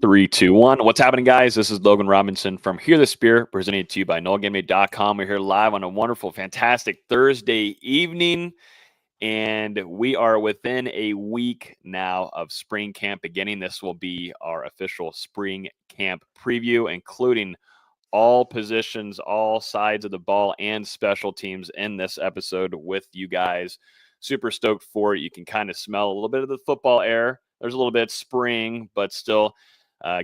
Three, two, one. What's happening, guys? This is Logan Robinson from Hear the Spear, presented to you by NoleGameday.com. We're here live on a wonderful, fantastic Thursday evening, and we are within a week now of spring camp beginning. This will be our official spring camp preview, including all positions, all sides of the ball, and special teams in this episode with you guys. Super stoked for it. You can kind of smell a little bit of the football air. There's a little bit of spring, but still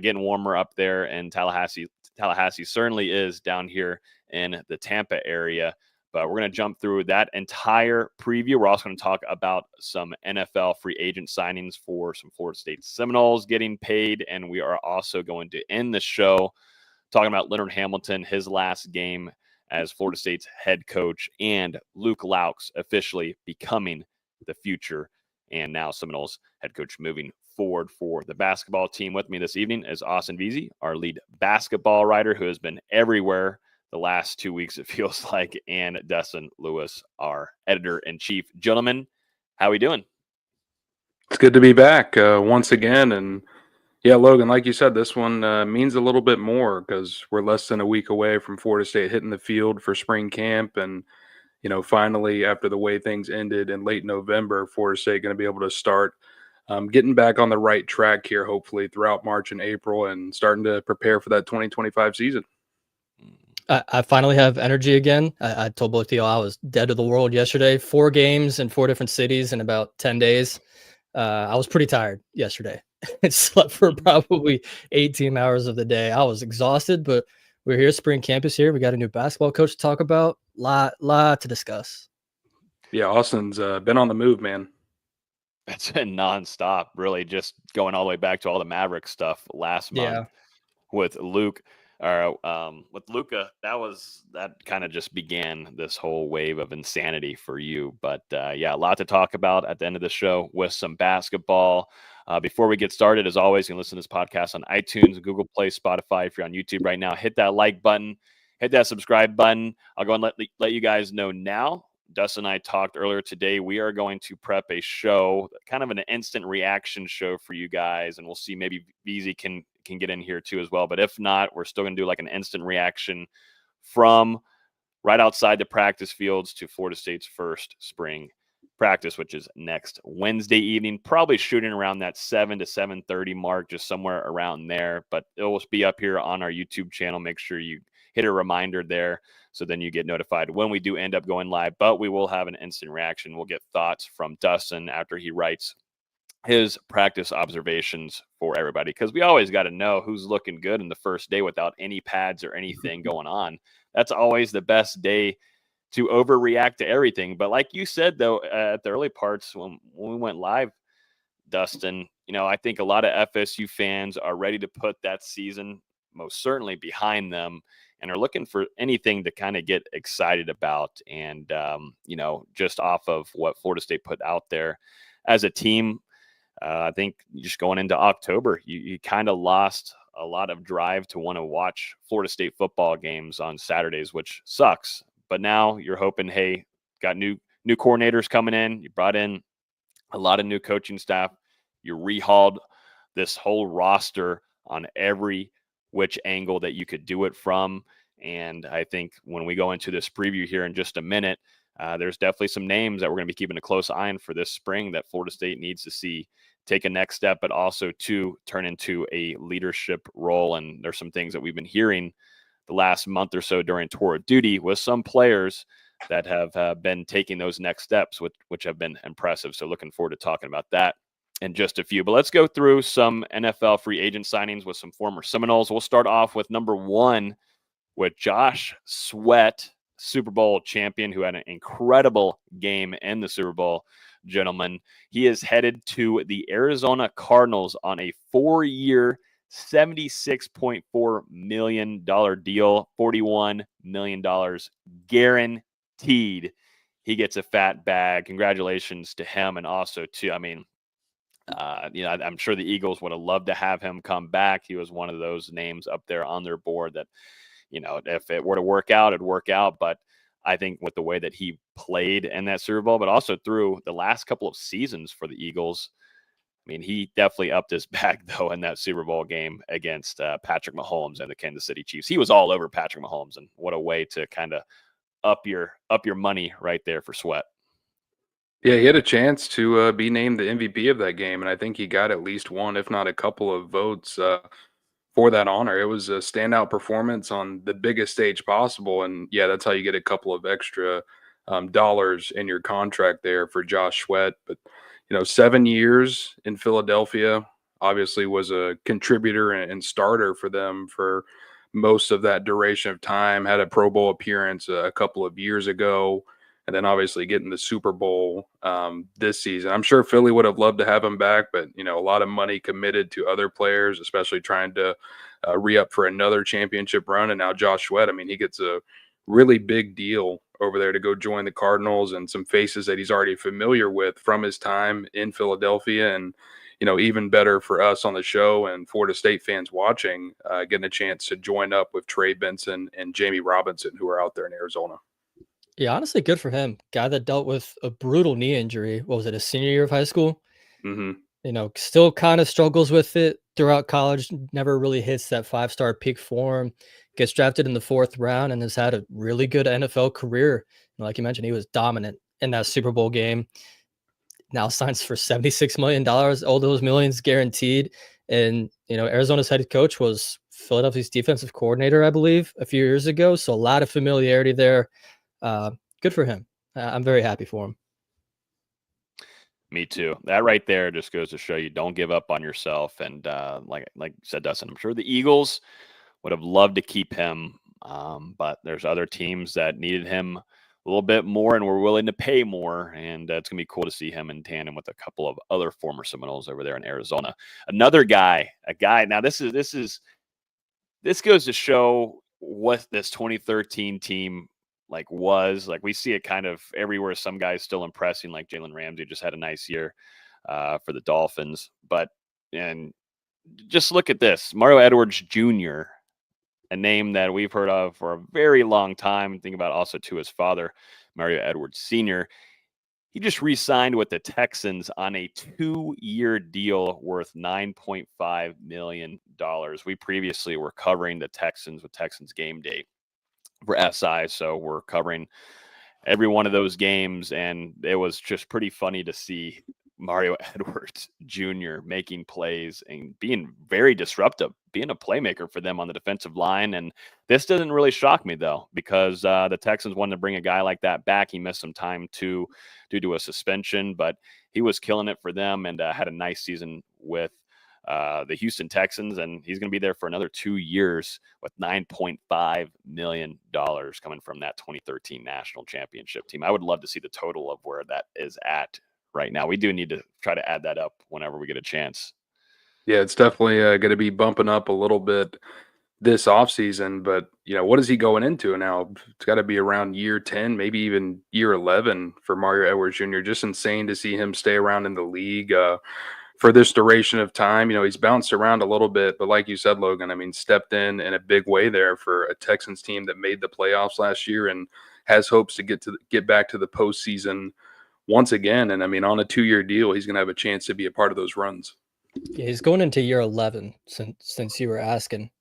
getting warmer up there in Tallahassee. Tallahassee certainly is down here in the Tampa area. But we're going to jump through that entire preview. We're also going to talk about some NFL free agent signings for some Florida State Seminoles getting paid. And we are also going to end the show talking about Leonard Hamilton, his last game as Florida State's head coach, and Luke Laux officially becoming the future and now Seminoles head coach moving forward for the basketball team. With me this evening is Austin Veazey, our lead basketball writer, who has been everywhere the last 2 weeks, it feels like, and Dustin Lewis, our editor-in-chief. Gentlemen, how are we doing? It's good to be back once again. And yeah, Logan, like you said, this one means a little bit more because we're less than a week away from Florida State hitting the field for spring camp. And, you know, finally, after the way things ended in late November, Florida State going to be able to start getting back on the right track here, hopefully, throughout March and April and starting to prepare for that 2025 season. I finally have energy again. I told both of y'all I was dead to the world yesterday. 4 games in 4 different cities in about 10 days. I was pretty tired yesterday. I slept for probably 18 hours of the day. I was exhausted, but we're here. Spring campus here. We got a new basketball coach to talk about. Lot to discuss. Yeah, Austin's been on the move, man. It's been nonstop, really, just going all the way back to all the Maverick stuff last month with Luke. With Luka, that kind of just began this whole wave of insanity for you. But yeah, a lot to talk about at the end of the show with some basketball. Before we get started, as always, you can listen to this podcast on iTunes, Google Play, Spotify. If you're on YouTube right now, hit that like button, hit that subscribe button. I'll go and let you guys know now. Dustin and I talked earlier today. We are going to prep a show, kind of an instant reaction show for you guys, and we'll see maybe Veazey can get in here too as well. But if not, we're still going to do like an instant reaction from right outside the practice fields to Florida State's first spring practice, which is next Wednesday evening, probably shooting around that 7 to 7:30 mark, just somewhere around there. But it will be up here on our YouTube channel. Make sure you hit a reminder there so then you get notified when we do end up going live. But we will have an instant reaction. We'll get thoughts from Dustin after he writes his practice observations for everybody, because we always got to know who's looking good in the first day without any pads or anything going on. That's always the best day to overreact to everything. But like you said, though, at the early parts when we went live, Dustin, you know, I think a lot of FSU fans are ready to put that season most certainly behind them and are looking for anything to kind of get excited about. And, you know, just off of what Florida State put out there as a team, I think just going into October, you kind of lost a lot of drive to want to watch Florida State football games on Saturdays, which sucks. But now you're hoping, hey, got new coordinators coming in. You brought in a lot of new coaching staff. You rehauled this whole roster on every which angle that you could do it from. And I think when we go into this preview here in just a minute, there's definitely some names that we're going to be keeping a close eye on for this spring that Florida State needs to see take a next step, but also to turn into a leadership role. And there's some things that we've been hearing the last month or so during tour of duty with some players that have been taking those next steps, which have been impressive. So looking forward to talking about that in just a few. But let's go through some NFL free agent signings with some former Seminoles. We'll start off with number 1 with Josh Sweat, Super Bowl champion, who had an incredible game in the Super Bowl. Gentlemen, he is headed to the Arizona Cardinals on a 4-year, $76.4 million deal, $41 million guaranteed. He gets a fat bag. Congratulations to him. And also to, I mean, you know, I'm sure the Eagles would have loved to have him come back. He was one of those names up there on their board that, you know, if it were to work out, it'd work out. But I think with the way that he played in that Super Bowl, but also through the last couple of seasons for the Eagles, I mean, he definitely upped his back, though, in that Super Bowl game against Patrick Mahomes and the Kansas City Chiefs. He was all over Patrick Mahomes, and what a way to kind of up your money right there for Sweat. Yeah, he had a chance to be named the MVP of that game, and I think he got at least one, if not a couple of votes for that honor. It was a standout performance on the biggest stage possible, and yeah, that's how you get a couple of extra dollars in your contract there for Josh Sweat. But 7 years in Philadelphia, obviously was a contributor and starter for them for most of that duration of time. Had a Pro Bowl appearance a couple of years ago, and then obviously getting the Super Bowl this season. I'm sure Philly would have loved to have him back, but a lot of money committed to other players, especially trying to re-up for another championship run. And now Josh Sweat, I mean, he gets a really big deal over there to go join the Cardinals, and some faces that he's already familiar with from his time in Philadelphia. And even better for us on the show and Florida State fans watching, getting a chance to join up with Trey Benson and Jamie Robinson, who are out there in Arizona. Yeah, honestly, good for him. Guy that dealt with a brutal knee injury. What was it, his senior year of high school? Mm-hmm. Still kind of struggles with it throughout college. Never really hits that 5-star peak form. Gets drafted in the 4th round and has had a really good NFL career. Like you mentioned, he was dominant in that Super Bowl game. Now signs for $76 million. All those millions guaranteed. And, Arizona's head coach was Philadelphia's defensive coordinator, I believe, a few years ago. So a lot of familiarity there. Good for him. I'm very happy for him. Me too. That right there just goes to show you don't give up on yourself. And like you said, Dustin, I'm sure the Eagles would have loved to keep him, but there's other teams that needed him a little bit more and were willing to pay more. And it's going to be cool to see him in tandem with a couple of other former Seminoles over there in Arizona. Another guy, now this goes to show what this 2013 team was. We see it kind of everywhere. Some guys still impressing, like Jalen Ramsey just had a nice year for the Dolphins. And just look at this. Mario Edwards Jr., a name that we've heard of for a very long time. Think about also to his father, Mario Edwards Sr. He just re-signed with the Texans on a 2-year deal worth $9.5 million. We previously were covering the Texans with Texans Game Day for SI, so we're covering every one of those games, and it was just pretty funny to see Mario Edwards Jr. making plays and being very disruptive, being a playmaker for them on the defensive line. And this doesn't really shock me, though, because the Texans wanted to bring a guy like that back. He missed some time due to a suspension, but he was killing it for them and had a nice season with the Houston Texans, and he's going to be there for another 2 years with $9.5 million coming from that 2013 national championship team. I would love to see the total of where that is at right now. We do need to try to add that up whenever we get a chance. Yeah, it's definitely going to be bumping up a little bit this offseason, but what is he going into now? It's got to be around year 10, maybe even year 11 for Mario Edwards Jr. Just insane to see him stay around in the league for this duration of time. He's bounced around a little bit, but like you said, Logan, I mean, stepped in a big way there for a Texans team that made the playoffs last year and has hopes to get back to the postseason once again. And I mean, on a 2-year deal, he's going to have a chance to be a part of those runs. Yeah, he's going into year 11 since you were asking.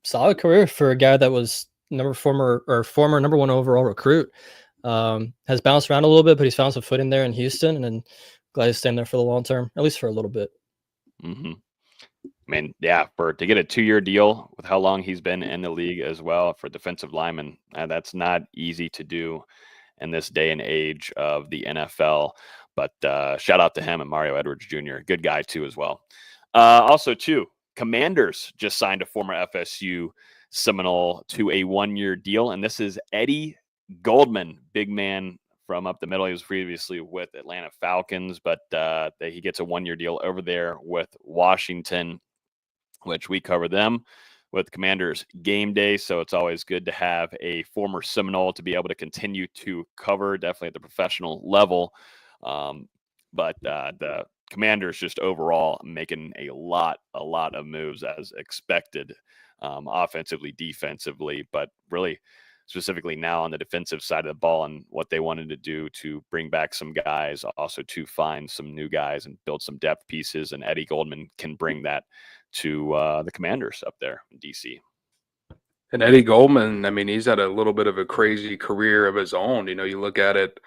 Solid career for a guy that was former number 1 overall recruit. Has bounced around a little bit, but he's found some foot in there in Houston, and then glad he's staying there for the long term, at least for a little bit. Mm-hmm. I mean, yeah, to get a 2-year deal with how long he's been in the league as well for defensive lineman, that's not easy to do in this day and age of the NFL. But shout out to him and Mario Edwards Jr. Good guy, too, as well. Also, too, Commanders just signed a former FSU Seminole to a 1-year deal. And this is Eddie Goldman, big man from up the middle. He was previously with Atlanta Falcons, but he gets a 1-year deal over there with Washington, which we cover them with Commanders Game Day. So it's always good to have a former Seminole to be able to continue to cover, definitely at the professional level. But the Commanders just overall making a lot of moves as expected, offensively, defensively, but really specifically now on the defensive side of the ball and what they wanted to do to bring back some guys, also to find some new guys and build some depth pieces. And Eddie Goldman can bring that to the Commanders up there in DC. And Eddie Goldman, I mean, he's had a little bit of a crazy career of his own. You know, you look at it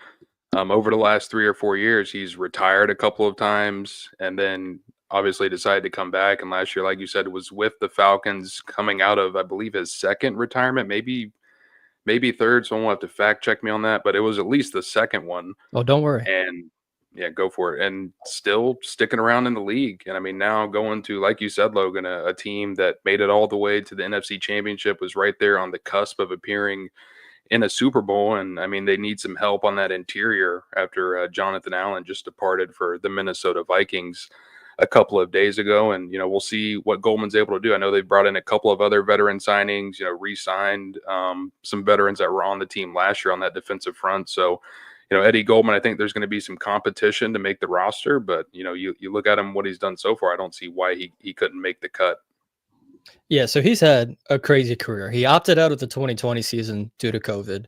over the last 3 or 4 years, he's retired a couple of times and then obviously decided to come back. And last year, like you said, was with the Falcons coming out of, I believe, his second retirement, maybe third. Someone will have to fact check me on that, but it was at least the second one. Oh, don't worry. And yeah, go for it. And still sticking around in the league. And I mean, now going to, like you said, Logan, a team that made it all the way to the NFC Championship, was right there on the cusp of appearing in a Super Bowl. And I mean, they need some help on that interior after Jonathan Allen just departed for the Minnesota Vikings a couple of days ago. And, you know, we'll see what Goldman's able to do. I know they brought in a couple of other veteran signings, you know, re-signed some veterans that were on the team last year on that defensive front. So, you know, Eddie Goldman, I think there's going to be some competition to make the roster, but, you know, you look at him, what he's done so far, I don't see why he couldn't make the cut. Yeah, so he's had a crazy career. He opted out of the 2020 season due to COVID.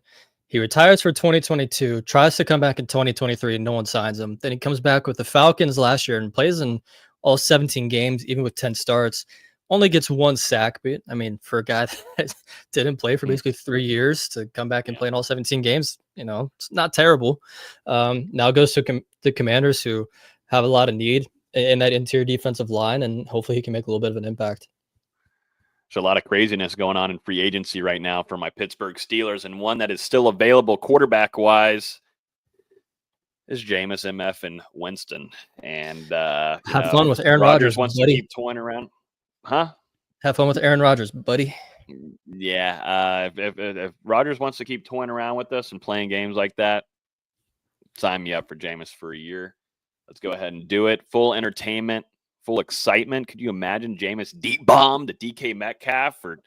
He retires for 2022, tries to come back in 2023, and no one signs him. Then he comes back with the Falcons last year and plays in all 17 games, even with 10 starts. Only gets 1 sack. But I mean, for a guy that didn't play for basically 3 years to come back and play in all 17 games, you know, it's not terrible. Now goes to the Commanders, who have a lot of need in that interior defensive line, and hopefully he can make a little bit of an impact. There's a lot of craziness going on in free agency right now for my Pittsburgh Steelers, and one that is still available quarterback-wise is Jameis MF and Winston. And have fun with Aaron Rodgers wants buddy. to keep toying around. Huh? Have fun with Aaron Rodgers, buddy. Yeah. If Rodgers wants to keep toying around with us and playing games like that, sign me up for Jameis for a year. Let's go ahead and do it. Full entertainment, full excitement. Could you imagine Jameis deep bomb to DK Metcalf, or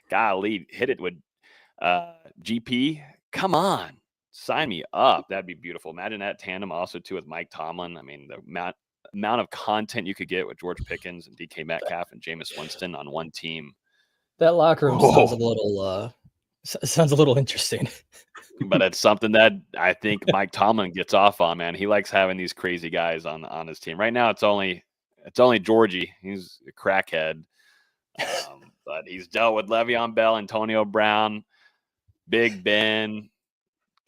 golly, hit it with GP? Come on. Sign me up. That'd be beautiful. Imagine that tandem also too with Mike Tomlin. I mean, the amount of content you could get with George Pickens and DK Metcalf and Jameis Winston on one team. That locker room sounds a little interesting. But it's something that I think Mike Tomlin gets off on, man. He likes having these crazy guys on his team. Right now, it's only Georgie. He's a crackhead. But he's dealt with Le'Veon Bell, Antonio Brown, Big Ben.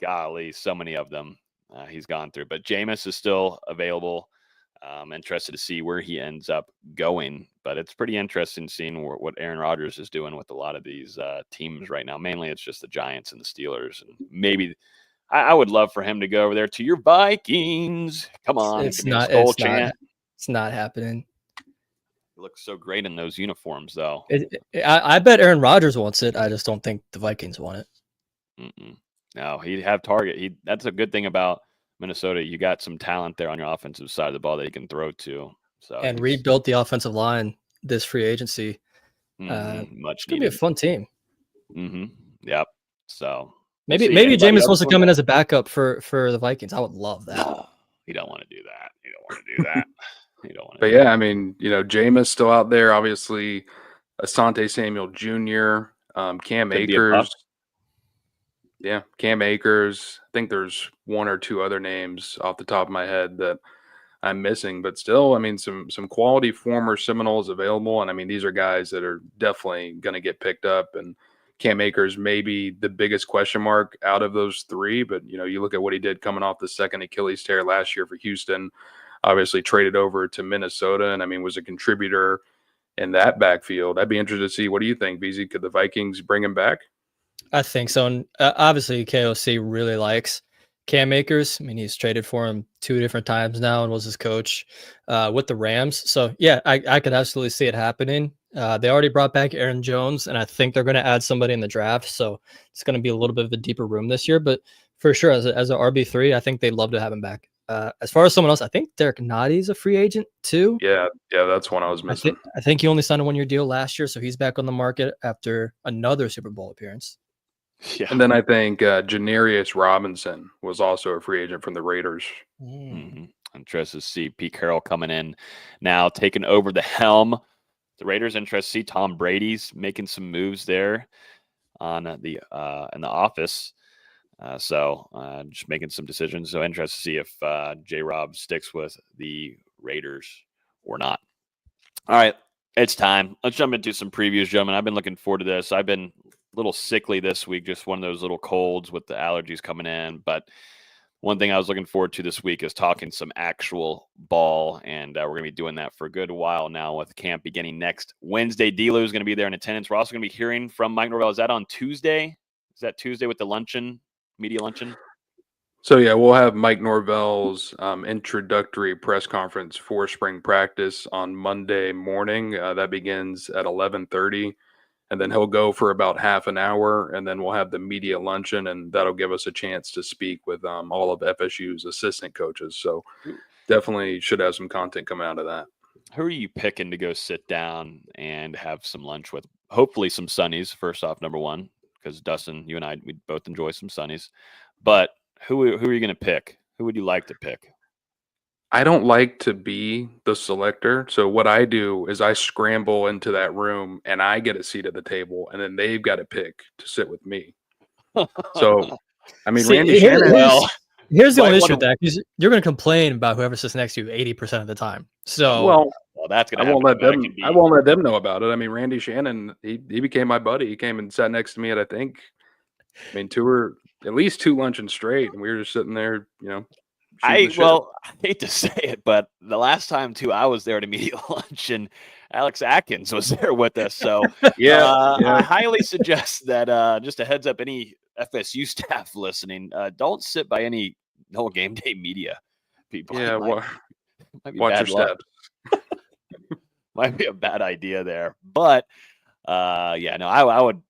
Golly, so many of them he's gone through. But Jameis is still available. I'm interested to see where he ends up going. But it's pretty interesting seeing what Aaron Rodgers is doing with a lot of these teams right now. Mainly it's just the Giants and the Steelers. And maybe I would love for him to go over there to your Vikings. Come on. It's not happening. He looks so great in those uniforms, though. I bet Aaron Rodgers wants it. I just don't think the Vikings want it. No, he'd have target. That's a good thing about Minnesota. You got some talent there on your offensive side of the ball that he can throw to. So and rebuilt the offensive line this free agency. Much it's gonna be a fun team. Yep. So maybe Jameis wants to come in as a backup for the Vikings. I would love that. No, you don't want to do that. You don't want to do that. You don't want to. But yeah, I mean, you know, Jameis still out there. Obviously, Asante Samuel Jr., Cam Akers. Yeah, Cam Akers. I think there's 1 or 2 other names off the top of my head that I'm missing, but still, I mean, some quality former Seminoles available, and I mean, these are guys that are definitely going to get picked up. And Cam Akers may be the biggest question mark out of those 3, but you know, you look at what he did coming off the second Achilles tear last year for Houston. Obviously, traded over to Minnesota, and I mean, was a contributor in that backfield. I'd be interested to see. What do you think, VZ? Could the Vikings bring him back? I think so. And obviously, KOC really likes Cam Akers. I mean, he's traded for him 2 different times now and was his coach with the Rams. So, yeah, I could absolutely see it happening. They already brought back Aaron Jones, and I think they're going to add somebody in the draft. So it's going to be a little bit of a deeper room this year. But for sure, as an RB3, I think they'd love to have him back. As far as someone else, I think Derek Notty's a free agent too. Yeah, that's one I was missing. I think he only signed a 1-year deal last year, so he's back on the market after another Super Bowl appearance. Yeah. And then I think Janarius Robinson was also a free agent from the Raiders. Interested to see Pete Carroll coming in now, taking over the helm. The Raiders interested to see Tom Brady's making some moves there. on the in the office. So just making some decisions. So interested to see if J-Rob sticks with the Raiders or not. All right, it's time. Let's jump into some previews, gentlemen. I've been looking forward to this. I've been a little sickly this week, just one of those little colds with the allergies coming in. But one thing I was looking forward to this week is talking some actual ball, and we're going to be doing that for a good while now with camp beginning next Wednesday. D-Lou is going to be there in attendance. We're also going to be hearing from Mike Norvell. Is that on Tuesday? Is that Tuesday with the luncheon, media luncheon? So, yeah, we'll have Mike Norvell's introductory press conference for spring practice on Monday morning. That begins at 11:30, and then he'll go for about half an hour, and then we'll have the media luncheon, and that'll give us a chance to speak with all of FSU's assistant coaches. So definitely should have some content coming out of that. Who are you picking to go sit down and have some lunch with? Hopefully some Sunnies, first off, number one, because Dustin, you and I, we both enjoy some Sunnies. But who are you going to pick? Who would you like to pick? I don't like to be the selector. So what I do is I scramble into that room and I get a seat at the table, and then they've got to pick to sit with me. So, I mean, Randy Shannon. Here's the only issue with that, because you're going to complain about whoever sits next to you 80% of the time. So, well, that's going to happen. I won't let them know about it. I mean, Randy Shannon, he became my buddy. He came and sat next to me at, I mean, at least two luncheons straight, and we were just sitting there, I hate to say it, but the last time too, I was there at a media lunch, and Alex Atkins was there with us. So I highly suggest that just a heads up, any FSU staff listening, don't sit by any NoleGameday media people. Yeah, watch your steps. Might be a bad idea there, but I would.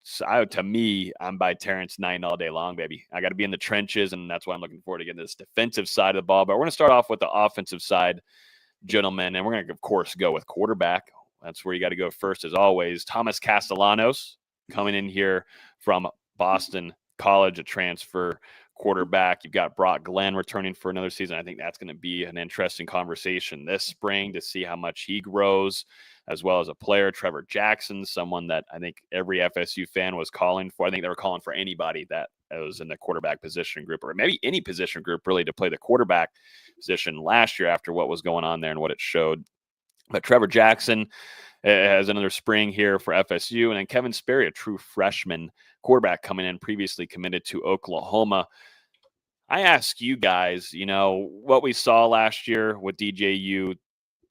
To me, I'm by Terrence Knight all day long, baby. I got to be in the trenches, and that's why I'm looking forward to getting this defensive side of the ball. But we're going to start off with the offensive side, gentlemen, and we're going to, of course, go with quarterback. That's where you got to go first, as always. Thomas Castellanos coming in here from Boston College, a transfer quarterback. You've got Brock Glenn returning for another season. I think that's going to be an interesting conversation this spring to see how much he grows, as well as a player, Trevor Jackson, someone that I think every FSU fan was calling for. I think they were calling for anybody that was in the quarterback position group, or maybe any position group really, to play the quarterback position last year after what was going on there and what it showed. But Trevor Jackson has another spring here for FSU. And then Kevin Sperry, a true freshman quarterback coming in, previously committed to Oklahoma. I ask you guys, what we saw last year with DJU,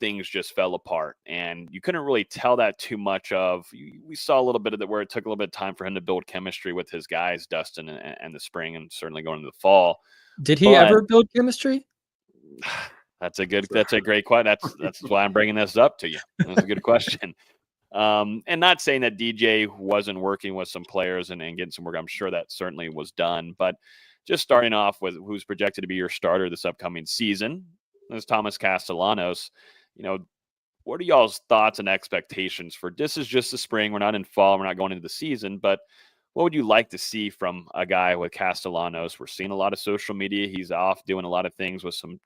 things just fell apart, and you couldn't really tell that too much of. We saw a little bit of that where it took a little bit of time for him to build chemistry with his guys, Dustin, and the spring, and certainly going into the fall. Did he ever build chemistry? That's a great question. That's why I'm bringing this up to you. That's a good question. And not saying that DJ wasn't working with some players and getting some work. I'm sure that certainly was done, but just starting off with who's projected to be your starter this upcoming season is Thomas Castellanos. What are y'all's thoughts and expectations for this? Is just the spring. We're not in fall. We're not going into the season, but what would you like to see from a guy with Castellanos? We're seeing a lot of social media. He's off doing a lot of things with some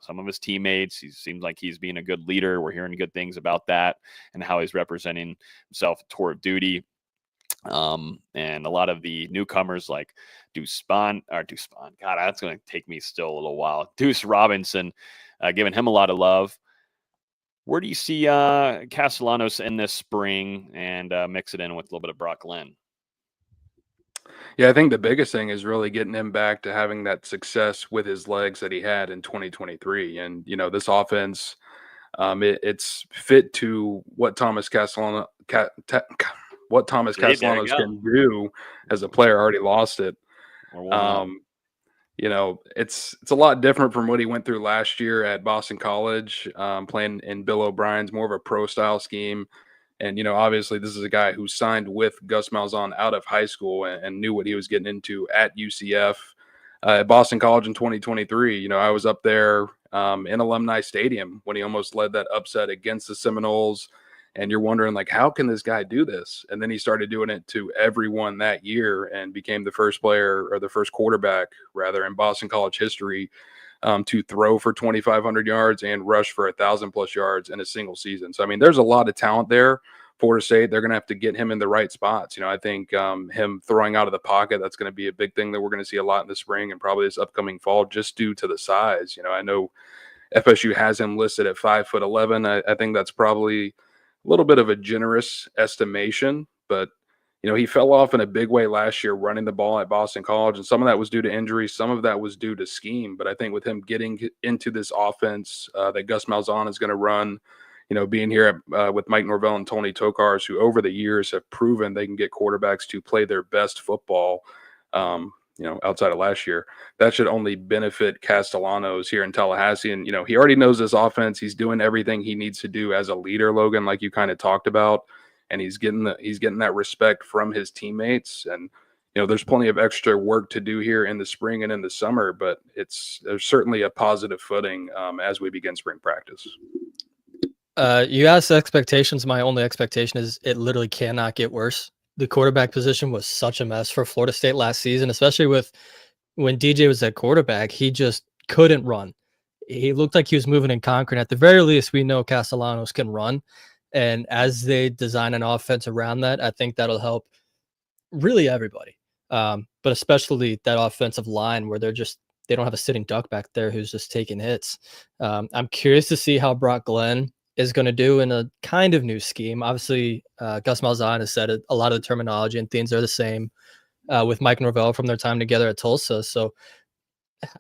of his teammates. He seems like he's being a good leader. We're hearing good things about that and how he's representing himself tour of duty. And a lot of the newcomers like Dustin. God, that's going to take me still a little while. Deuce Robinson, giving him a lot of love. Where do you see Castellanos in this spring, and mix it in with a little bit of Brock Glenn? Yeah, I think the biggest thing is really getting him back to having that success with his legs that he had in 2023. And, this offense, it's fit to what Thomas Castellanos can do as a player. Already lost it. It's a lot different from what he went through last year at Boston College, playing in Bill O'Brien's more of a pro style scheme. And, obviously this is a guy who signed with Gus Malzahn out of high school and knew what he was getting into at UCF. At Boston College in 2023, I was up there in Alumni Stadium when he almost led that upset against the Seminoles. And you're wondering, how can this guy do this? And then he started doing it to everyone that year and became the first quarterback, in Boston College history to throw for 2,500 yards and rush for 1,000+ yards in a single season. So, I mean, there's a lot of talent there Florida State, they're going to have to get him in the right spots. I think him throwing out of the pocket, that's going to be a big thing that we're going to see a lot in the spring and probably this upcoming fall, just due to the size. I know FSU has him listed at 5'11". I think that's probably a little bit of a generous estimation, but he fell off in a big way last year running the ball at Boston College, and some of that was due to injury, some of that was due to scheme. But I think with him getting into this offense that Gus Malzahn is going to run, being here with Mike Norvell and Tony Tokarz, who over the years have proven they can get quarterbacks to play their best football, outside of last year, that should only benefit Castellanos here in Tallahassee. And, he already knows this offense. He's doing everything he needs to do as a leader, Logan, like you kind of talked about. And he's getting that respect from his teammates. And, there's plenty of extra work to do here in the spring and in the summer, but there's certainly a positive footing as we begin spring practice. You asked expectations. My only expectation is it literally cannot get worse. The quarterback position was such a mess for Florida State last season, especially when DJ was at quarterback. He just couldn't run. He looked like he was moving in concrete. At the very least, we know Castellanos can run. And as they design an offense around that, I think that'll help really everybody. But especially that offensive line where they don't have a sitting duck back there who's just taking hits. I'm curious to see how Brock Glenn is going to do in a kind of new scheme. Obviously, Gus Malzahn has said a lot of the terminology and things are the same with Mike Norvell from their time together at Tulsa. So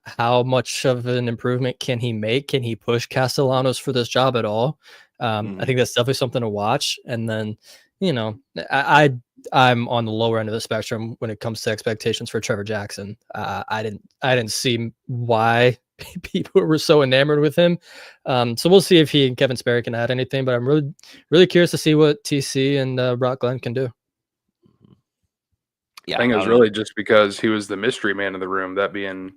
how much of an improvement can he make? Can he push Castellanos for this job at all? I think that's definitely something to watch. And then, I'm on the lower end of the spectrum when it comes to expectations for Trevor Jackson. I didn't see why people were so enamored with him. So we'll see if he and Kevin Sperry can add anything, but I'm really, really curious to see what TC and Brock Glenn can do. Yeah, I think it was really just because he was the mystery man in the room, that being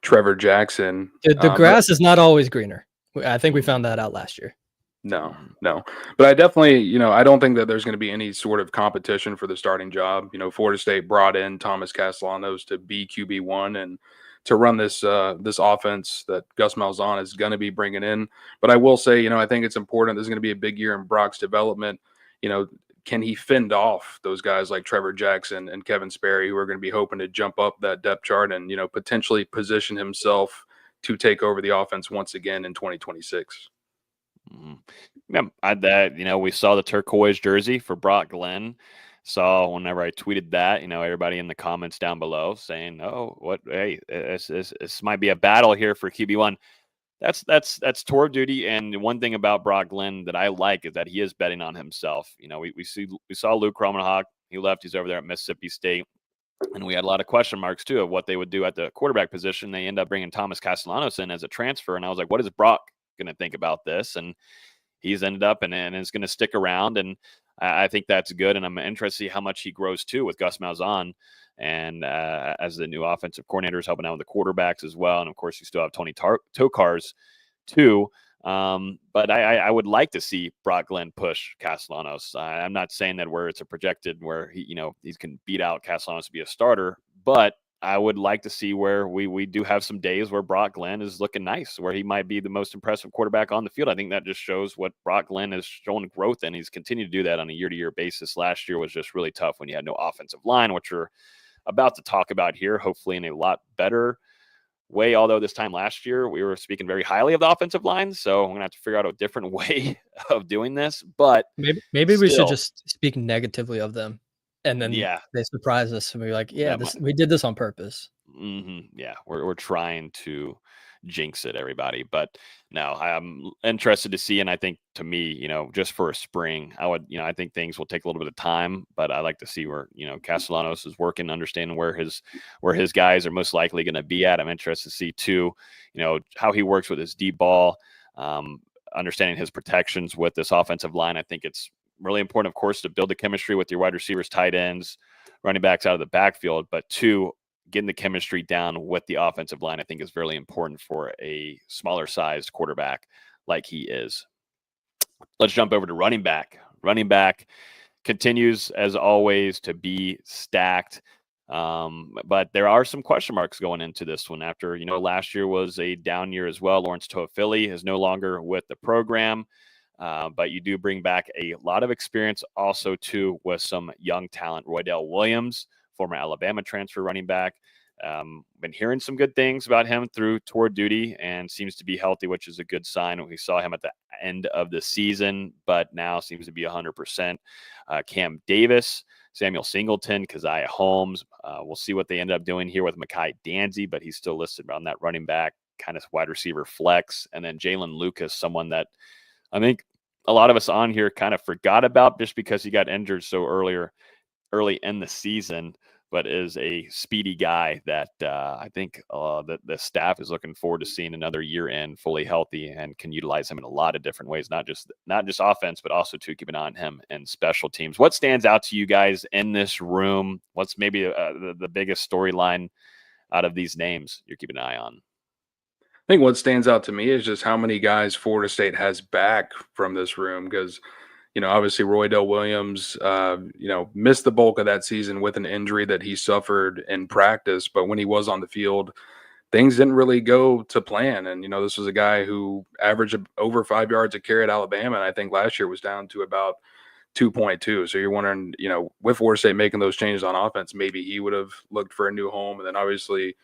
Trevor Jackson. The grass is not always greener. I think we found that out last year. No. But I definitely, I don't think that there's going to be any sort of competition for the starting job. Florida State brought in Thomas Castellanos to be QB1 and to run this offense that Gus Malzahn is going to be bringing in. But I will say, I think it's important. This is going to be a big year in Brock's development. Can he fend off those guys like Trevor Jackson and Kevin Sperry, who are going to be hoping to jump up that depth chart and, potentially position himself to take over the offense once again in 2026? Yeah, we saw the turquoise jersey for Brock Glenn. Saw whenever I tweeted that, everybody in the comments down below saying, "Oh, hey, this might be a battle here for QB1." That's tour duty. And one thing about Brock Glenn that I like is that he is betting on himself. We saw Luke Romanhawk. He left. He's over there at Mississippi State. And we had a lot of question marks, too, of what they would do at the quarterback position. They end up bringing Thomas Castellanos in as a transfer. And I was like, what is Brock going to think about this? And he's ended up and is going to stick around. And I think that's good. And I'm interested to see how much he grows, too, with Gus Malzahn. And as the new offensive coordinator is helping out with the quarterbacks as well. And, of course, you still have Tony Tokarz, too. But I would like to see Brock Glenn push Castellanos. I'm not saying that where it's a projected where he can beat out Castellanos to be a starter, but I would like to see where we do have some days where Brock Glenn is looking nice, where he might be the most impressive quarterback on the field. I think that just shows what Brock Glenn has shown growth in. He's continued to do that on a year-to-year basis. Last year was just really tough when you had no offensive line, which we're about to talk about here, hopefully in a lot better way. Although this time last year we were speaking very highly of the offensive line, so I'm gonna have to figure out a different way of doing this. But maybe we should just speak negatively of them, and then they surprise us and we're like, we did this on purpose. Yeah, we're trying to jinx it, everybody. But no, I'm interested to see, and I think to me, just for a spring, I think things will take a little bit of time, but I like to see where Castellanos is working, understanding where his guys are most likely going to be at. I'm interested to see too, how he works with his deep ball, understanding his protections with this offensive line. I think it's really important, of course, to build the chemistry with your wide receivers, tight ends, running backs out of the backfield, but two, getting the chemistry down with the offensive line, I think is really important for a smaller sized quarterback like he is. Let's jump over to running back. Running back continues, as always, to be stacked. But there are some question marks going into this one after, last year was a down year as well. Lawrence Toafili is no longer with the program. But you do bring back a lot of experience also, too, with some young talent. Roydell Williams, former Alabama transfer running back. Been hearing some good things about him through tour duty and seems to be healthy, which is a good sign. We saw him at the end of the season, but now seems to be 100%. Cam Davis, Samuel Singleton, Keziah Holmes. We'll see what they end up doing here with Mekhi Danzy, but he's still listed on that running back, kind of wide receiver flex. And then Jalen Lucas, someone that I think a lot of us on here kind of forgot about just because he got injured so early in the season, but is a speedy guy that I think the staff is looking forward to seeing another year in fully healthy and can utilize him in a lot of different ways, not just offense, but also to keep an eye on him and special teams. What stands out to you guys in this room? What's maybe the biggest storyline out of these names you're keeping an eye on? I think what stands out to me is just how many guys Florida State has back from this room because, obviously Roydell Williams, missed the bulk of that season with an injury that he suffered in practice. But when he was on the field, things didn't really go to plan. And, this was a guy who averaged over 5 yards a carry at Alabama. And I think last year was down to about 2.2. So you're wondering, with Florida State making those changes on offense, maybe he would have looked for a new home. And then obviously,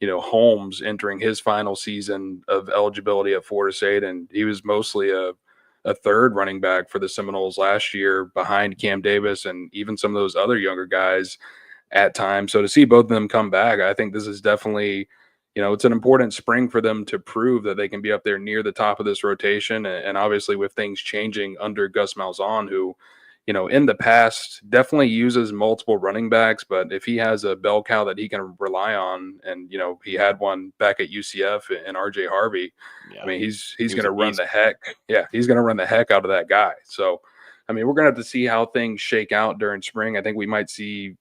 Holmes entering his final season of eligibility at Florida State, and he was mostly a third running back for the Seminoles last year behind Cam Davis and even some of those other younger guys at times. So to see both of them come back, I think this is definitely, it's an important spring for them to prove that they can be up there near the top of this rotation. And obviously with things changing under Gus Malzahn, who, in the past definitely uses multiple running backs, but if he has a bell cow that he can rely on, and, he had one back at UCF and RJ Harvey, I mean, he's going to run the heck. Yeah, he's going to run the heck out of that guy. So, I mean, we're going to have to see how things shake out during spring. I think we might see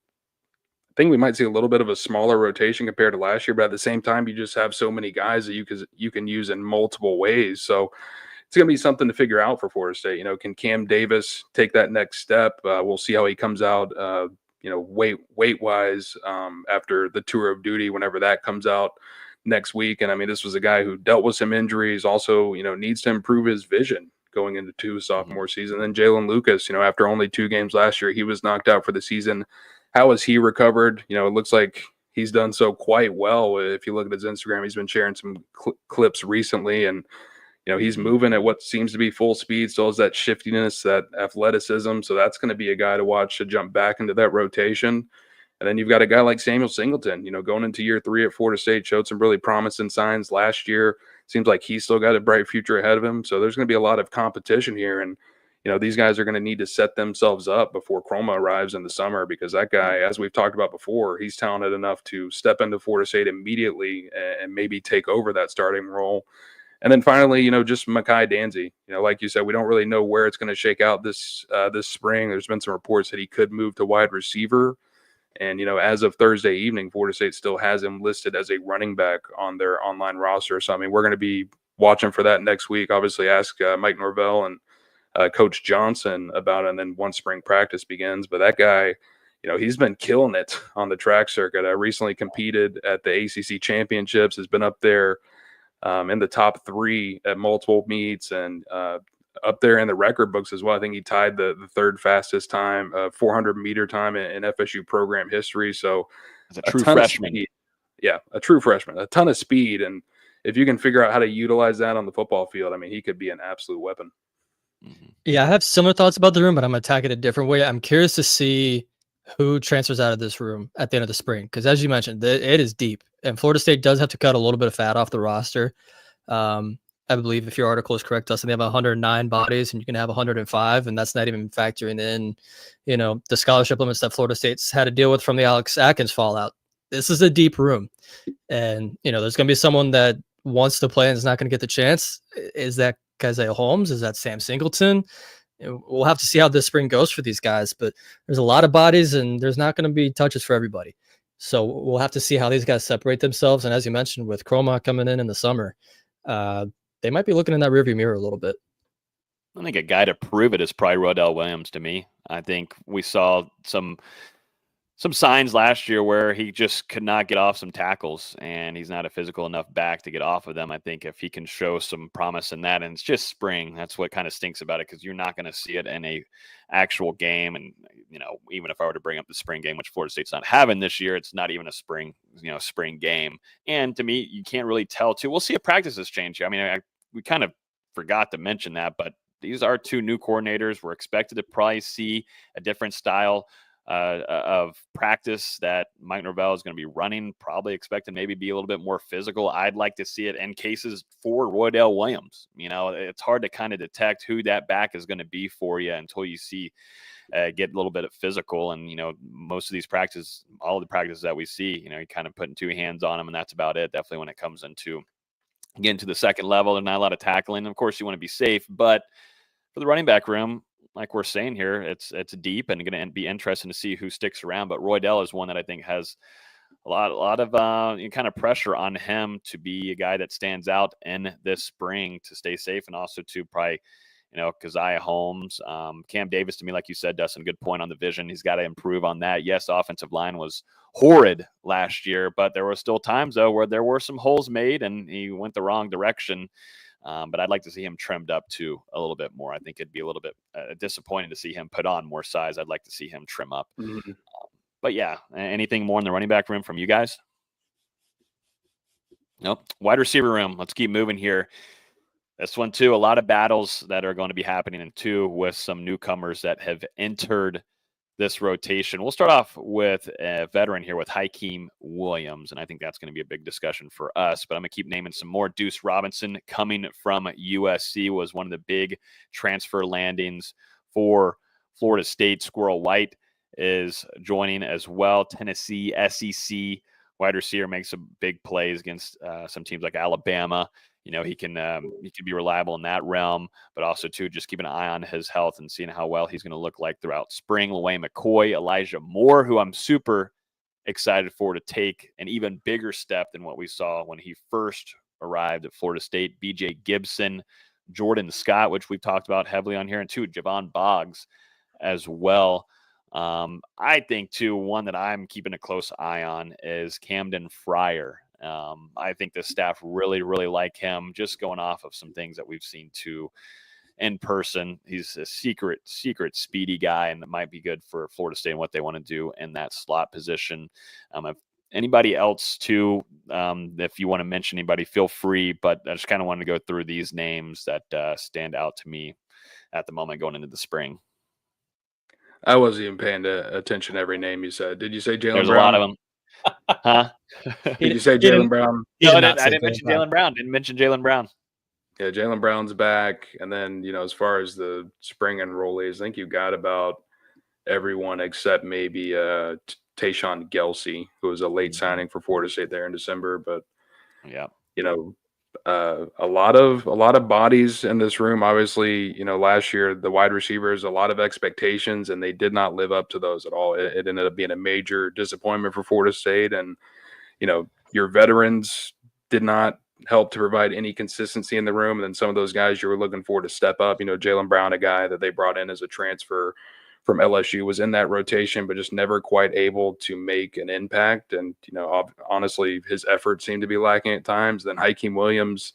a little bit of a smaller rotation compared to last year, but at the same time, you just have so many guys that you can use in multiple ways. So it's going to be something to figure out for Florida State. Can Cam Davis take that next step? We'll see how he comes out, weight wise after the tour of duty, whenever that comes out next week. And I mean, this was a guy who dealt with some injuries, also, needs to improve his vision going into his sophomore season. Then Jalen Lucas, after only 2 games last year, he was knocked out for the season. How has he recovered? It looks like he's done so quite well. If you look at his Instagram, he's been sharing some clips recently, and he's moving at what seems to be full speed, still has that shiftiness, that athleticism. So that's going to be a guy to watch to jump back into that rotation. And then you've got a guy like Samuel Singleton, going into year 3 at Florida State, showed some really promising signs last year. Seems like he's still got a bright future ahead of him. So there's going to be a lot of competition here. And, these guys are going to need to set themselves up before Chroma arrives in the summer, because that guy, as we've talked about before, he's talented enough to step into Florida State immediately and maybe take over that starting role. And then finally, just Mekhi Danzy. Like you said, we don't really know where it's going to shake out this spring. There's been some reports that he could move to wide receiver. And, as of Thursday evening, Florida State still has him listed as a running back on their online roster. So, I mean, we're going to be watching for that next week. Obviously, ask Mike Norvell and Coach Johnson about it, and then once spring practice begins. But that guy, he's been killing it on the track circuit. I recently competed at the ACC championships, has been up there in the top 3 at multiple meets, and up there in the record books as well. I think he tied the 3rd fastest time, 400-meter time in FSU program history. So as a true freshman. Yeah, a true freshman, a ton of speed. And if you can figure out how to utilize that on the football field, I mean, he could be an absolute weapon. Yeah, I have similar thoughts about the room, but I'm going to attack it a different way. I'm curious to see who transfers out of this room at the end of the spring, because as you mentioned, it is deep, and Florida State does have to cut a little bit of fat off the roster. I believe, if your article is correct, Dustin, they have 109 bodies, and you can have 105, and that's not even factoring in, the scholarship limits that Florida State's had to deal with from the Alex Atkins fallout. This is a deep room, and there's going to be someone that wants to play and is not going to get the chance. Is that Keziah Holmes? Is that Sam Singleton? We'll have to see how this spring goes for these guys, but there's a lot of bodies, and there's not going to be touches for everybody. So we'll have to see how these guys separate themselves. And as you mentioned, with Chroma coming in the summer, they might be looking in that rearview mirror a little bit. I think a guy to prove it is probably Roydell Williams to me. I think we saw some some signs last year where he just could not get off some tackles, and he's not a physical enough back to get off of them. I think if he can show some promise in that, and it's just spring, that's what kind of stinks about it, because you're not going to see it in a actual game. And even if I were to bring up the spring game, which Florida State's not having this year, it's not even a spring game. And to me, you can't really tell too. We'll see if practices change here. I mean, we kind of forgot to mention that, but these are two new coordinators. We're expected to probably see a different style of practice that Mike Norvell is going to be running, probably expected maybe be a little bit more physical. I'd like to see it in cases for Roydell Williams. It's hard to kind of detect who that back is going to be for you until you see get a little bit of physical. And, most of these practices, all the practices that we see, you're kind of putting two hands on them, and that's about it. Definitely when it comes into getting to the second level, there's not a lot of tackling. Of course, you want to be safe, but for the running back room, like we're saying here, it's deep and going to be interesting to see who sticks around. But Roydell is one that I think has a lot of kind of pressure on him to be a guy that stands out in this spring to stay safe, and also to probably, Keziah Holmes, Cam Davis. To me, like you said, Dustin, good point on the vision. He's got to improve on that. Yes, offensive line was horrid last year, but there were still times though where there were some holes made and he went the wrong direction. But I'd like to see him trimmed up too a little bit more. I think it'd be a little bit disappointing to see him put on more size. I'd like to see him trim up. Mm-hmm. But yeah, anything more in the running back room from you guys? Nope. Wide receiver room. Let's keep moving here. This one too, a lot of battles that are going to be happening, and two with some newcomers that have entered this rotation. We'll start off with a veteran here with Hakeem Williams, and I think that's going to be a big discussion for us, but I'm going to keep naming some more. Deuce Robinson, coming from USC, was one of the big transfer landings for Florida State. Squirrel White is joining as well. Tennessee SEC wide receiver, makes some big plays against some teams like Alabama. He can be reliable in that realm, but also too, just keeping an eye on his health and seeing how well he's going to look like throughout spring. Logan McCoy, Elijah Moore, who I'm super excited for to take an even bigger step than what we saw when he first arrived at Florida State. BJ Gibson, Jordan Scott, which we've talked about heavily on here, and too, Javon Boggs as well. I think too, one that I'm keeping a close eye on is Camden Fryer. I think the staff really, really like him, just going off of some things that we've seen too in person. He's a secret speedy guy, and that might be good for Florida State and what they want to do in that slot position. If anybody else too, if you want to mention anybody, feel free, but I just kind of wanted to go through these names that stand out to me at the moment going into the spring. I wasn't even paying attention to every name you said. Did you say Jalen Brown? There's a lot of them. Huh? Did you say Jalen Brown? No, I didn't mention Jalen Brown. Didn't mention Jalen Brown. Yeah, Jalen Brown's back. And then, as far as the spring enrollees, I think you got about everyone except maybe Tayshawn Gelsey, who was a late signing for Florida State there in December. But, yeah, a lot of bodies in this room. Obviously, last year, the wide receivers, a lot of expectations, and they did not live up to those at all. It ended up being a major disappointment for Florida State. And, your veterans did not help to provide any consistency in the room. And then some of those guys you were looking for to step up, Jalen Brown, a guy that they brought in as a transfer from LSU, was in that rotation, but just never quite able to make an impact. And, honestly, his effort seemed to be lacking at times. Then Hakeem Williams,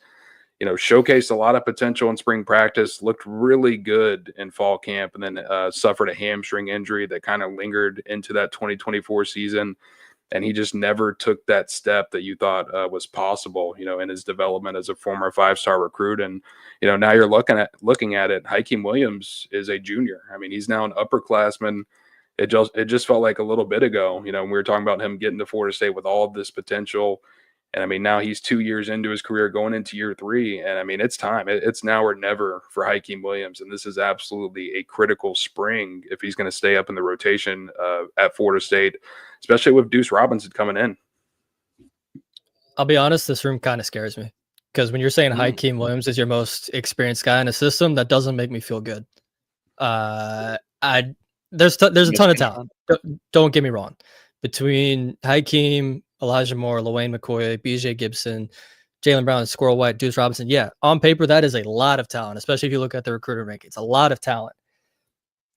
showcased a lot of potential in spring practice, looked really good in fall camp, and then suffered a hamstring injury that kind of lingered into that 2024 season. And he just never took that step that you thought was possible, in his development as a former 5-star recruit. And, now you're looking at it. Hakeem Williams is a junior. I mean, he's now an upperclassman. It just felt like a little bit ago, we were talking about him getting to Florida State with all of this potential. And I mean, now he's 2 years into his career, going into year 3. And I mean, it's time. It's now or never for Hakeem Williams. And this is absolutely a critical spring if he's going to stay up in the rotation at Florida State, especially with Deuce Robinson coming in. I'll be honest, this room kind of scares me, because when you're saying Hakeem Williams is your most experienced guy in a system, that doesn't make me feel good. There's a ton of talent. Don't get me wrong. Between Hakeem, Elijah Moore, Logan McCoy, BJ Gibson, Jalen Brown, Squirrel White, Deuce Robinson. Yeah, on paper, that is a lot of talent, especially if you look at the recruiter rankings. A lot of talent.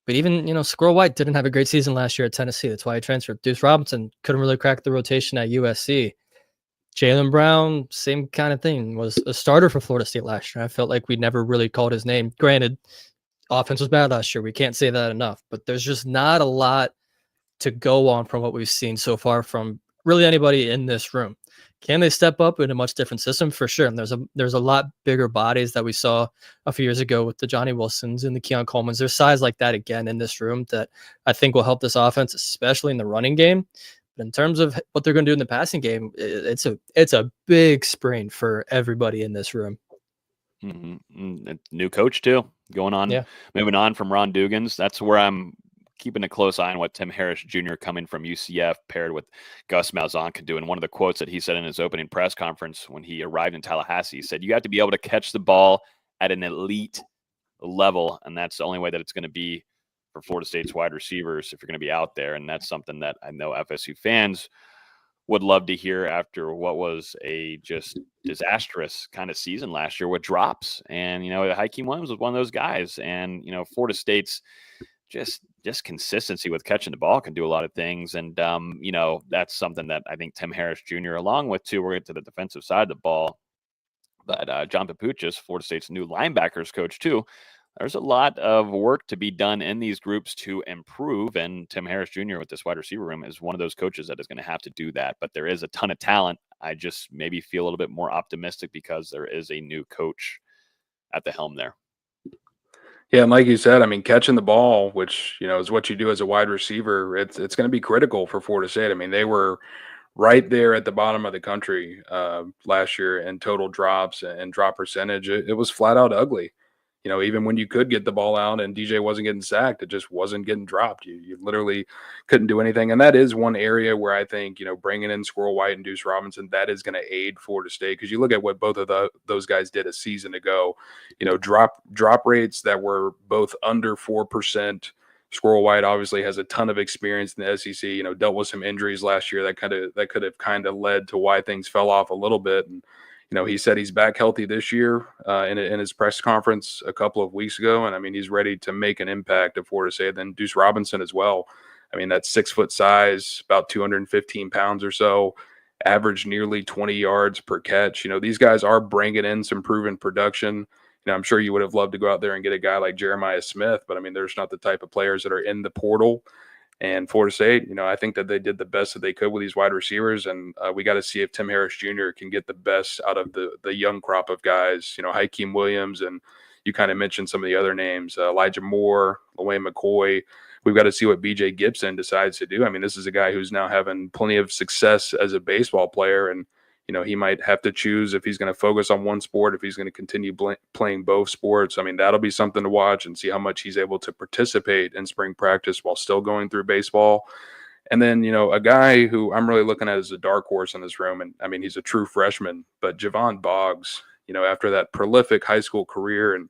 But even, Squirrel White didn't have a great season last year at Tennessee. That's why he transferred. Deuce Robinson couldn't really crack the rotation at USC. Jaylen Brown, same kind of thing, was a starter for Florida State last year. I felt like we never really called his name. Granted, offense was bad last year. We can't say that enough. But there's just not a lot to go on from what we've seen so far from really anybody in this room. Can they step up in a much different system? For sure. And there's a lot bigger bodies that we saw a few years ago with the Johnny Wilsons and the Keon Coleman's. There's size like that again in this room that I think will help this offense, especially in the running game. But in terms of what they're going to do in the passing game, it's a big sprain for everybody in this room. Mm-hmm. New coach too, going on, moving on from Ron Dugans. That's where I'm keeping a close eye on what Tim Harris Jr. coming from UCF paired with Gus Malzahn could do. And one of the quotes that he said in his opening press conference when he arrived in Tallahassee, he said, you have to be able to catch the ball at an elite level. And that's the only way that it's going to be for Florida State's wide receivers if you're going to be out there. And that's something that I know FSU fans would love to hear after what was a just disastrous kind of season last year with drops. And, Hakeem Williams was one of those guys. And, Florida State's just consistency with catching the ball can do a lot of things. And, that's something that I think Tim Harris Jr., along with, too, we're getting to the defensive side of the ball. But John Papuchis, Florida State's new linebackers coach, too, there's a lot of work to be done in these groups to improve. And Tim Harris Jr. with this wide receiver room is one of those coaches that is going to have to do that. But there is a ton of talent. I just maybe feel a little bit more optimistic because there is a new coach at the helm there. Yeah, and like you said, I mean, catching the ball, which, is what you do as a wide receiver, it's going to be critical for Florida State. I mean, they were right there at the bottom of the country last year in total drops and drop percentage. It was flat out ugly. Even when you could get the ball out and DJ wasn't getting sacked, it just wasn't getting dropped. You literally couldn't do anything. And that is one area where I think, bringing in Squirrel White and Deuce Robinson, that is going to aid Florida State. Because you look at what both of those guys did a season ago, drop rates that were both under 4%. Squirrel White obviously has a ton of experience in the SEC, dealt with some injuries last year that could have kind of led to why things fell off a little bit. And he said he's back healthy this year in his press conference a couple of weeks ago. And I mean, he's ready to make an impact at Florida State. Then Deuce Robinson as well. I mean, that 6 foot size, about 215 pounds or so, average nearly 20 yards per catch. These guys are bringing in some proven production. I'm sure you would have loved to go out there and get a guy like Jeremiah Smith, but I mean, there's not the type of players that are in the portal. And Florida State, I think that they did the best that they could with these wide receivers. And we got to see if Tim Harris Jr. can get the best out of the young crop of guys, Hakeem Williams. And you kind of mentioned some of the other names, Elijah Moore, LaWayne McCoy. We've got to see what BJ Gibson decides to do. I mean, this is a guy who's now having plenty of success as a baseball player. And, he might have to choose if he's going to focus on one sport, if he's going to continue playing both sports. I mean, that'll be something to watch and see how much he's able to participate in spring practice while still going through baseball. And then, a guy who I'm really looking at as a dark horse in this room, and I mean, he's a true freshman, but Javon Boggs, after that prolific high school career, and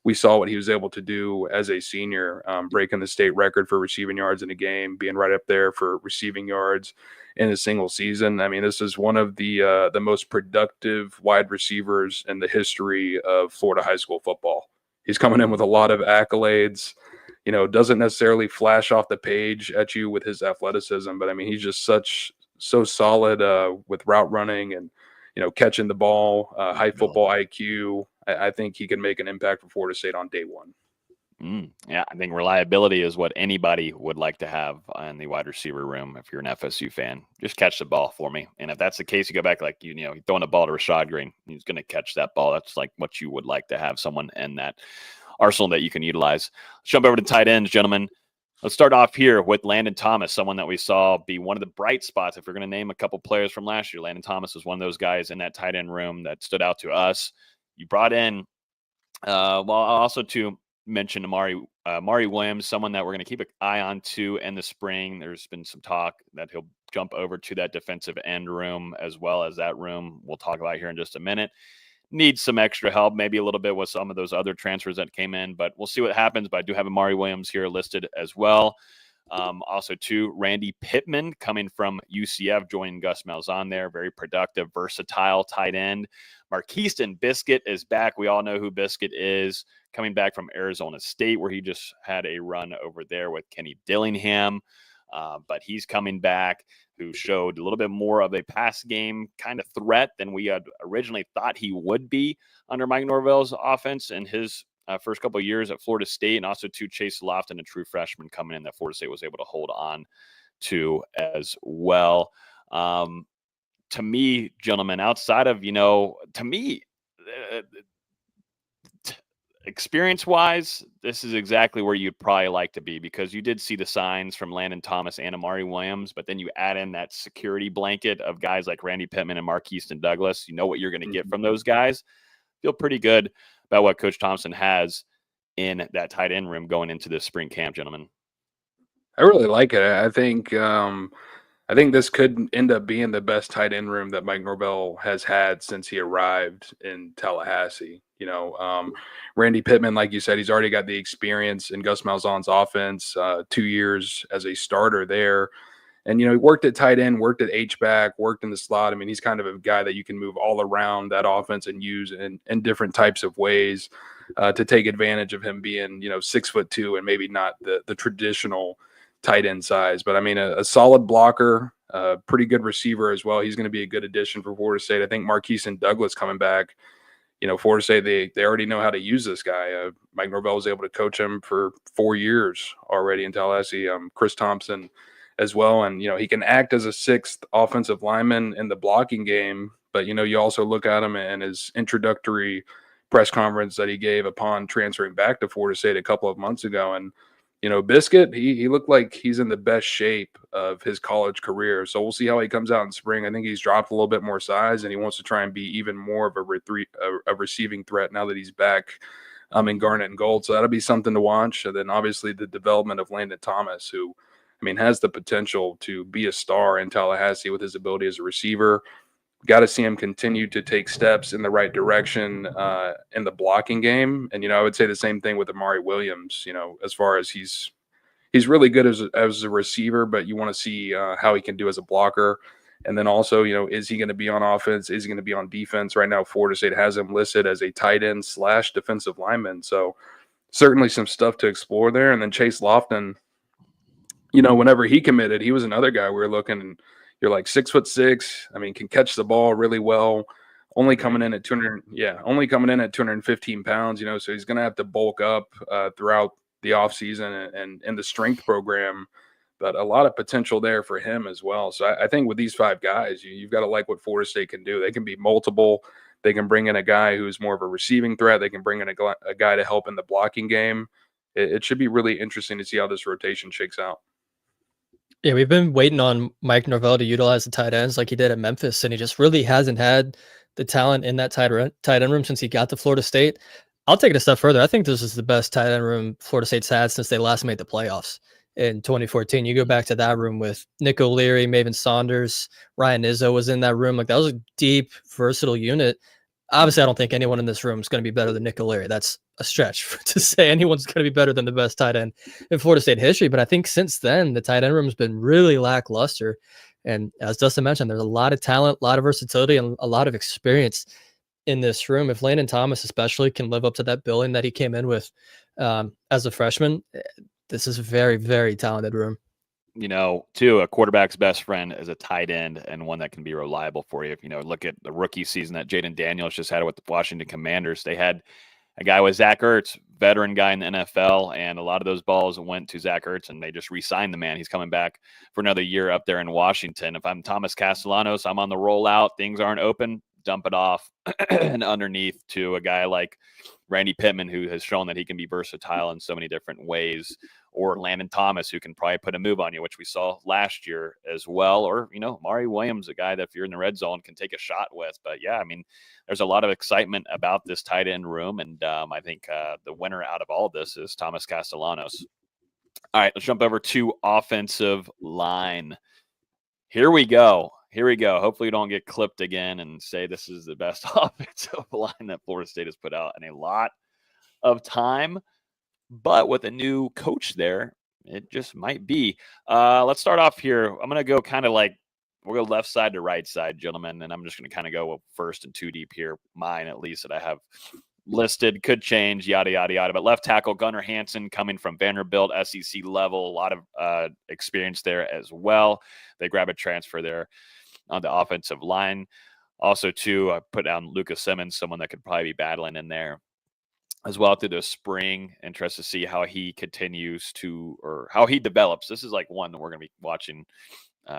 we saw what he was able to do as a senior, breaking the state record for receiving yards in a game, being right up there for receiving yards in a single season. I mean, this is one of the most productive wide receivers in the history of Florida high school football. He's coming in with a lot of accolades, doesn't necessarily flash off the page at you with his athleticism, but I mean, he's just so solid with route running and, catching the ball, high football IQ. I think he can make an impact for Florida State on day one. Yeah, I think reliability is what anybody would like to have in the wide receiver room. If you're an FSU fan, just catch the ball for me. And if that's the case, you go back like, you're throwing a ball to Rashad Green. He's going to catch that ball. That's like what you would like to have someone in that arsenal that you can utilize. Let's jump over to tight ends, gentlemen. Let's start off here with Landon Thomas, someone that we saw be one of the bright spots. If we're going to name a couple players from last year, Landon Thomas was one of those guys in that tight end room that stood out to us. You brought in, also to mention Amari Williams, someone that we're going to keep an eye on too in the spring. There's been some talk that he'll jump over to that defensive end room as well as that room we'll talk about here in just a minute. Needs some extra help, maybe a little bit with some of those other transfers that came in, but we'll see what happens. But I do have Amari Williams here listed as well. Also, too, Randy Pittman coming from UCF, joining Gus Malzahn there. Very productive, versatile tight end. Marqueston Biscuit is back. We all know who Biscuit is, coming back from Arizona State, where he just had a run over there with Kenny Dillingham. But he's coming back, who showed a little bit more of a pass game kind of threat than we had originally thought he would be under Mike Norvell's offense in his first couple of years at Florida State, and also to Chase Lofton, a true freshman coming in that Florida State was able to hold on to as well. To me, gentlemen, outside of, to me, experience-wise, this is exactly where you'd probably like to be, because you did see the signs from Landon Thomas and Amari Williams, but then you add in that security blanket of guys like Randy Pittman and Marqueston Douglas. You know what you're going to get from those guys. Feel pretty good about what Coach Thompson has in that tight end room going into this spring camp, gentlemen. I really like it. I think this could end up being the best tight end room that Mike Norvell has had since he arrived in Tallahassee. Randy Pittman, like you said, he's already got the experience in Gus Malzahn's offense, 2 years as a starter there. And, he worked at tight end, worked at H-back, worked in the slot. I mean, he's kind of a guy that you can move all around that offense and use in different types of ways to take advantage of him being, 6'2" and maybe not the traditional tight end size. But, I mean, a solid blocker, pretty good receiver as well. He's going to be a good addition for Florida State. I think Marqueston Douglas coming back, Florida State, they already know how to use this guy. Mike Norvell was able to coach him for 4 years already in Tallahassee. Chris Thompson as well. And, he can act as a sixth offensive lineman in the blocking game. But, you also look at him in his introductory press conference that he gave upon transferring back to Florida State a couple of months ago. And, Biscuit, he looked like he's in the best shape of his college career. So we'll see how he comes out in spring. I think he's dropped a little bit more size, and he wants to try and be even more of a receiving threat now that he's back in Garnet and Gold. So that'll be something to watch. And then obviously the development of Landon Thomas, who, has the potential to be a star in Tallahassee with his ability as a receiver. Got to see him continue to take steps in the right direction in the blocking game. And, I would say the same thing with Amari Williams, as far as he's really good as a receiver, but you want to see how he can do as a blocker. And then also, is he going to be on offense? Is he going to be on defense? Right now, Florida State has him listed as a tight end / defensive lineman. So certainly some stuff to explore there. And then Chase Lofton, whenever he committed, he was another guy we were looking, and you're like 6'6". Can catch the ball really well. Only coming in at 215 pounds. So he's going to have to bulk up throughout the offseason and in the strength program. But a lot of potential there for him as well. So I think with these 5 guys, you've got to like what Florida State can do. They can be multiple. They can bring in a guy who's more of a receiving threat. They can bring in a guy to help in the blocking game. It should be really interesting to see how this rotation shakes out. Yeah, we've been waiting on Mike Norvell to utilize the tight ends like he did at Memphis, and he just really hasn't had the talent in that tight end room since he got to Florida State. I'll take it a step further. I think this is the best tight end room Florida State's had since they last made the playoffs in 2014. You go back to that room with Nick O'Leary, Maven Saunders, Ryan Izzo was in that room. Like, that was a deep, versatile unit. Obviously, I don't think anyone in this room is going to be better than Nick O'Leary. That's a stretch to say anyone's going to be better than the best tight end in Florida State history. But I think since then, the tight end room has been really lackluster. And as Dustin mentioned, there's a lot of talent, a lot of versatility, and a lot of experience in this room. If Landon Thomas especially can live up to that billing that he came in with as a freshman, this is a very, very talented room. Too, a quarterback's best friend is a tight end, and one that can be reliable for you. Look at the rookie season that Jaden Daniels just had with the Washington Commanders. They had a guy with Zach Ertz, veteran guy in the NFL, and a lot of those balls went to Zach Ertz, and they just re-signed the man. He's coming back for another year up there in Washington. If I'm Thomas Castellanos, I'm on the rollout, things aren't open, dump it off and underneath to a guy like Randy Pittman, who has shown that he can be versatile in so many different ways, or Landon Thomas, who can probably put a move on you, which we saw last year as well, or, Amari Williams, a guy that if you're in the red zone can take a shot with. But yeah, there's a lot of excitement about this tight end room, and I think the winner out of all of this is Thomas Castellanos. All right, let's jump over to offensive line. Here we go. Hopefully we don't get clipped again and say this is the best offensive line that Florida State has put out in a lot of time. But with a new coach there, it just might be. Let's start off here. I'm going to go kind of like, we'll go left side to right side, gentlemen, and I'm just going to kind of go first and two deep here. Mine, at least, that I have listed, could change, yada, yada, yada. But left tackle, Gunnar Hansen, coming from Vanderbilt, SEC level, a lot of experience there as well. They grab a transfer there on the offensive line. Also, too, I put down Lucas Simmons, someone that could probably be battling in there as well through the spring. Interested to see how he continues to, or how he develops. This is like one that we're going to be watching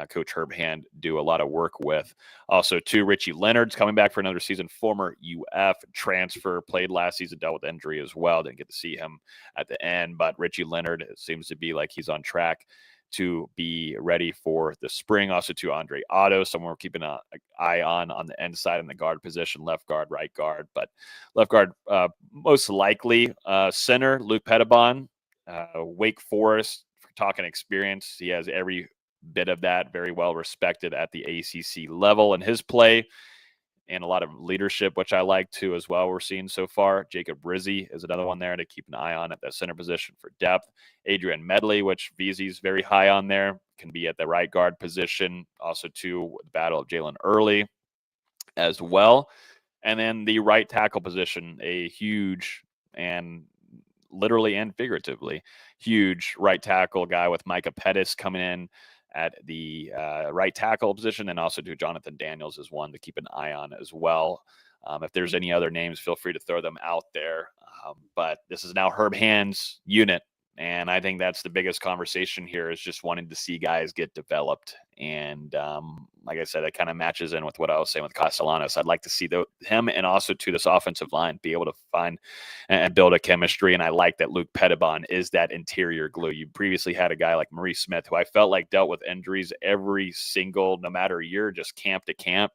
Coach Herb Hand do a lot of work with. Also, too, Richie Leonard's coming back for another season, former UF transfer, played last season, dealt with injury as well. Didn't get to see him at the end, but Richie Leonard seems to be like he's on track to be ready for the spring. Also, to Andre Otto, someone we're keeping an eye on the end side in the guard position, left guard, right guard, but left guard most likely. Center, Luke Pettibon, Wake Forest, talking experience. He has every bit of that, very well respected at the ACC level in his play, and a lot of leadership, which I like too as well. We're seeing so far. Jacob Rizzi is another one there to keep an eye on at that center position for depth. Adrian Medley, which VZ's very high on there, can be at the right guard position. Also, too, the battle of Jalen Early as well. And then the right tackle position, a huge, and literally and figuratively huge right tackle guy with Micah Pettis coming in at the right tackle position, and also to Jonathan Daniels is one to keep an eye on as well. If there's any other names, feel free to throw them out there. But this is now Herb Hand's unit, and I think that's the biggest conversation here, is just wanting to see guys get developed. And like I said, it kind of matches in with what I was saying with Castellanos. I'd like to see him and also to this offensive line be able to find and build a chemistry. And I like that Luke Pettibon is that interior glue. You previously had a guy like Maurice Smith, who I felt like dealt with injuries every single, no matter year, just camp to camp.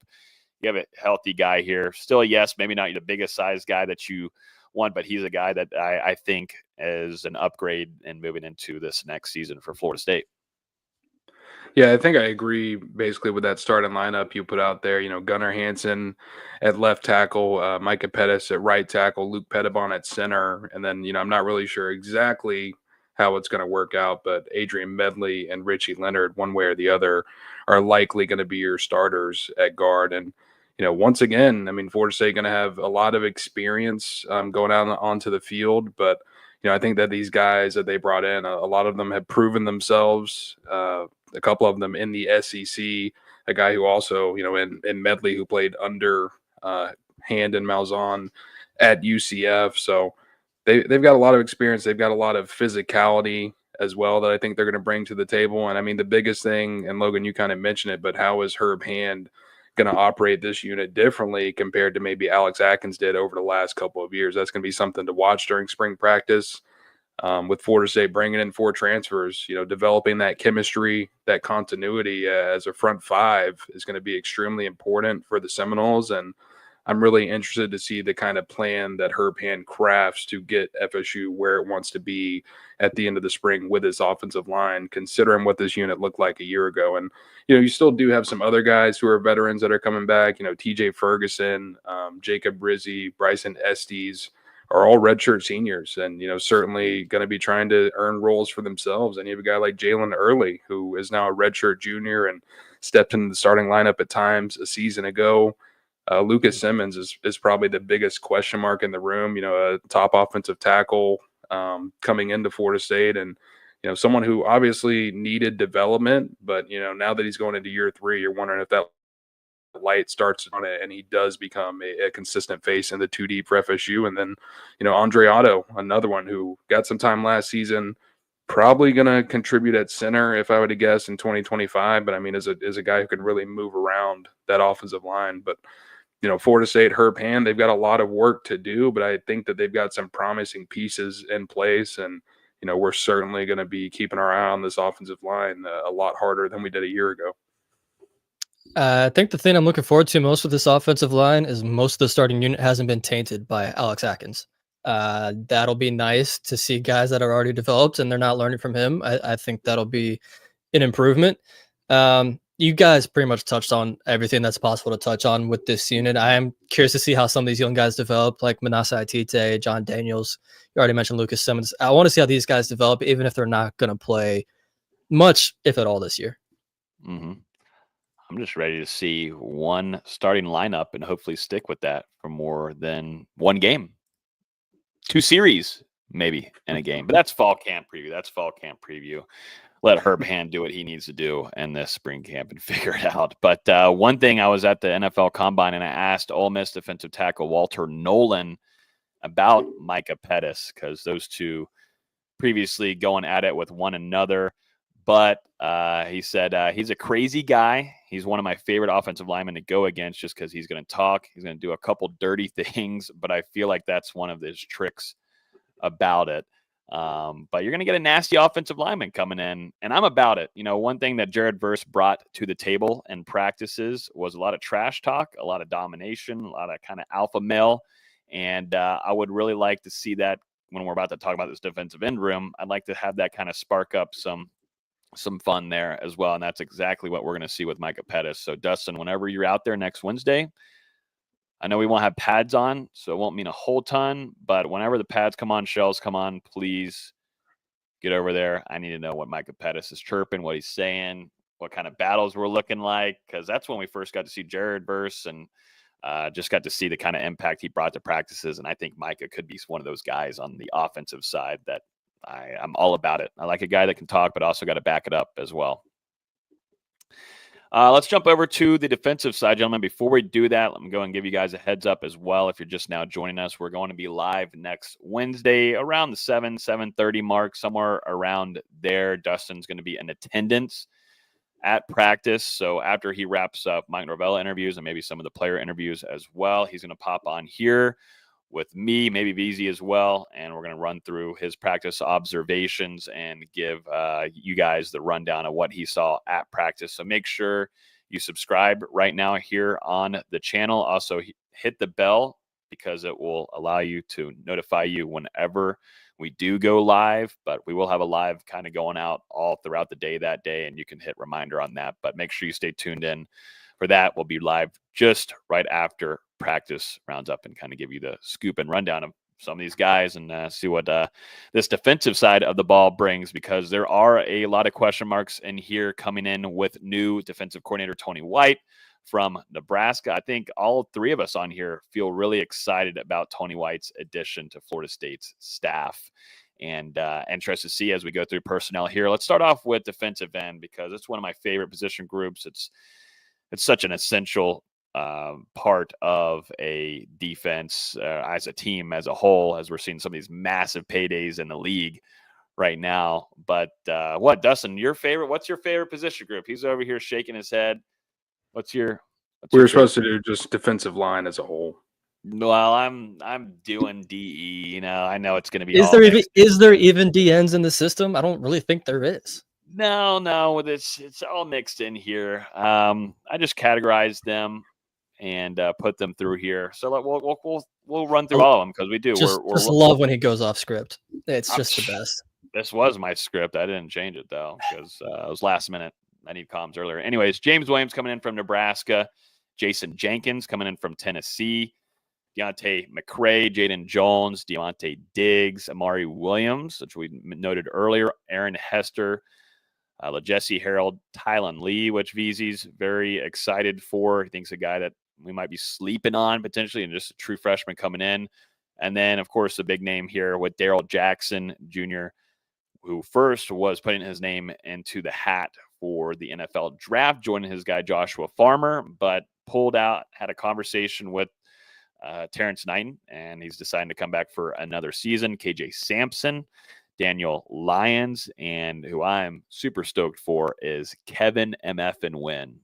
You have a healthy guy here. Still, yes, maybe not the biggest size guy that you want, but he's a guy that I think is an upgrade in moving into this next season for Florida State. Yeah, I think I agree basically with that starting lineup you put out there. You know, Gunnar Hansen at left tackle, Micah Pettis at right tackle, Luke Pettibon at center. And then, you know, I'm not really sure exactly how it's going to work out, but Adrian Medley and Richie Leonard, one way or the other, are likely going to be your starters at guard. And, you know, once again, I mean, Florida State going to have a lot of experience going out onto the field, but you know, I think that these guys that they brought in, a lot of them have proven themselves. A couple of them in the SEC. A guy who also, you know, in Medley, who played under Hand and Malzahn at UCF. So they've got a lot of experience. They've got a lot of physicality as well that I think they're going to bring to the table. And I mean, the biggest thing, and Logan, you kind of mentioned it, but how is Herb Hand going to operate this unit differently compared to maybe Alex Atkins did over the last couple of years? That's going to be something to watch during spring practice. With Florida State bringing in 4 transfers, you know, developing that chemistry, that continuity as a front 5 is going to be extremely important for the Seminoles. And I'm really interested to see the kind of plan that Herb Hand crafts to get FSU where it wants to be at the end of the spring with his offensive line, considering what this unit looked like a year ago. And, you know, you still do have some other guys who are veterans that are coming back, you know, TJ Ferguson, Jacob Rizzi, Bryson Estes, are all redshirt seniors, and, you know, certainly going to be trying to earn roles for themselves. And you have a guy like Jalen Early, who is now a redshirt junior and stepped into the starting lineup at times a season ago. Lucas Simmons is probably the biggest question mark in the room, you know, a top offensive tackle coming into Florida State, and, you know, someone who obviously needed development, but, you know, now that he's going into year 3, you're wondering if that light starts on it and he does become a consistent face in the 2 deep for FSU. And then, you know, Andre Otto, another one who got some time last season, probably going to contribute at center if I were to guess in 2025. But I mean, as a guy who can really move around that offensive line. But, you know, Florida State, Herb Hand, they've got a lot of work to do, but I think that they've got some promising pieces in place. And, you know, we're certainly going to be keeping our eye on this offensive line a lot harder than we did a year ago. I think the thing I'm looking forward to most with this offensive line is most of the starting unit hasn't been tainted by Alex Atkins. That'll be nice to see guys that are already developed and they're not learning from him. I think that'll be an improvement. you guys pretty much touched on everything that's possible to touch on with this unit. I am curious to see how some of these young guys develop, like Manasseh Itite, John Daniels. You already mentioned Lucas Simmons. I want to see how these guys develop, even if they're not going to play much, if at all, this year. Mm-hmm. I'm just ready to see one starting lineup and hopefully stick with that for more than one game. 2 series, maybe, in a game. But that's fall camp preview. Let Herb Hand do what he needs to do in this spring camp and figure it out. But one thing, I was at the NFL Combine and I asked Ole Miss defensive tackle Walter Nolen about Micah Pettis, because those two previously going at it with one another. But he said he's a crazy guy. He's one of my favorite offensive linemen to go against just because he's going to talk. He's going to do a couple dirty things, but I feel like that's one of his tricks about it. But you're going to get a nasty offensive lineman coming in, and I'm about it. One thing that Jared Verse brought to the table in practices was a lot of trash talk, a lot of domination, a lot of kind of alpha male, and I would really like to see that when we're about to talk about this defensive end room. I'd like to have that kind of spark up some fun there as well, and that's exactly what we're going to see with Micah Pettis. So, Dustin, whenever you're out there next Wednesday, I know we won't have pads on, so it won't mean a whole ton, but whenever the pads come on, shells come on, please get over there. I need to know what Micah Pettis is chirping, what he's saying, what kind of battles we're looking like, because that's when we first got to see Jared Verse and just got to see the kind of impact he brought to practices, and I think Micah could be one of those guys on the offensive side that I'm all about it. I like a guy that can talk, but also got to back it up as well. Let's jump over to the defensive side, gentlemen. Before we do that, let me go and give you guys a heads up as well. If you're just now joining us, we're going to be live next Wednesday around the 7:30 mark, somewhere around there. Dustin's going to be in attendance at practice. So after he wraps up Mike Norvell interviews and maybe some of the player interviews as well, he's going to pop on here with me, maybe VZ as well, and we're going to run through his practice observations and give you guys the rundown of what he saw at practice. So make sure you subscribe right now here on the channel. Also, hit the bell because it will allow you to notify you whenever we do go live, but we will have a live kind of going out all throughout the day that day, and you can hit reminder on that. But make sure you stay tuned in for that. We'll be live just right after practice rounds up and kind of give you the scoop and rundown of some of these guys and see what this defensive side of the ball brings, because there are a lot of question marks in here coming in with new defensive coordinator Tony White from Nebraska. I think all three of us on here feel really excited about Tony White's addition to Florida State's staff, and interested to see as we go through personnel here. Let's start off with defensive end because it's one of my favorite position groups. It's such an essential part of a defense as a team as a whole, as we're seeing some of these massive paydays in the league right now. But Dustin, what's your favorite position group? He's over here shaking his head. We were supposed to do just defensive line as a whole. Well, I'm doing DE. I know it's going to be. Is there even DNs in the system? I don't really think there is. No, it's all mixed in here. I just categorized them and put them through here. So we'll run through all of them because we do. Just love when he goes off script. It's just the best. This was my script. I didn't change it though because it was last minute. I need comms earlier. Anyways, James Williams coming in from Nebraska. Jason Jenkins coming in from Tennessee. Deontay McCray, Jaden Jones, Deontay Diggs, Amari Williams, which we noted earlier. Aaron Hester, LaJesse Harold, Tylen Lee, which VZ's very excited for. He thinks a guy that we might be sleeping on potentially and just a true freshman coming in. And then, of course, the big name here with Daryl Jackson Jr., who first was putting his name into the hat for the NFL draft, joining his guy Joshua Farmer, but pulled out, had a conversation with Terrence Knighton, and he's deciding to come back for another season. KJ Sampson, Daniel Lyons, and who I'm super stoked for is Kevin MF and Wynn,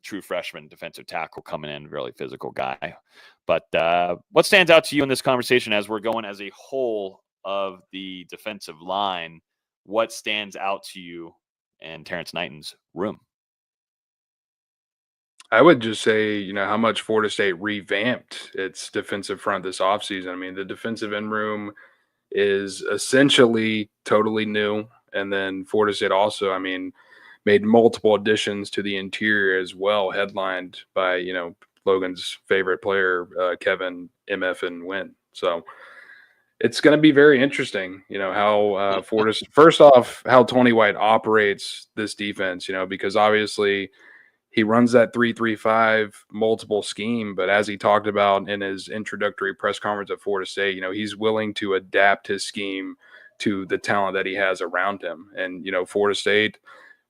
true freshman defensive tackle coming in, really physical guy. But what stands out to you in this conversation as we're going as a whole of the defensive line? What stands out to you in Terrence Knighton's room? I would just say, how much Florida State revamped its defensive front this offseason. I mean, the defensive end room is essentially totally new. And then Florida State also, made multiple additions to the interior as well, headlined by, Logan's favorite player, Kevin MF and Wynn. So it's going to be very interesting, how first off, how Tony White operates this defense, because obviously he runs that 3-3-5 multiple scheme, but as he talked about in his introductory press conference at Florida State, he's willing to adapt his scheme to the talent that he has around him. And, Florida State,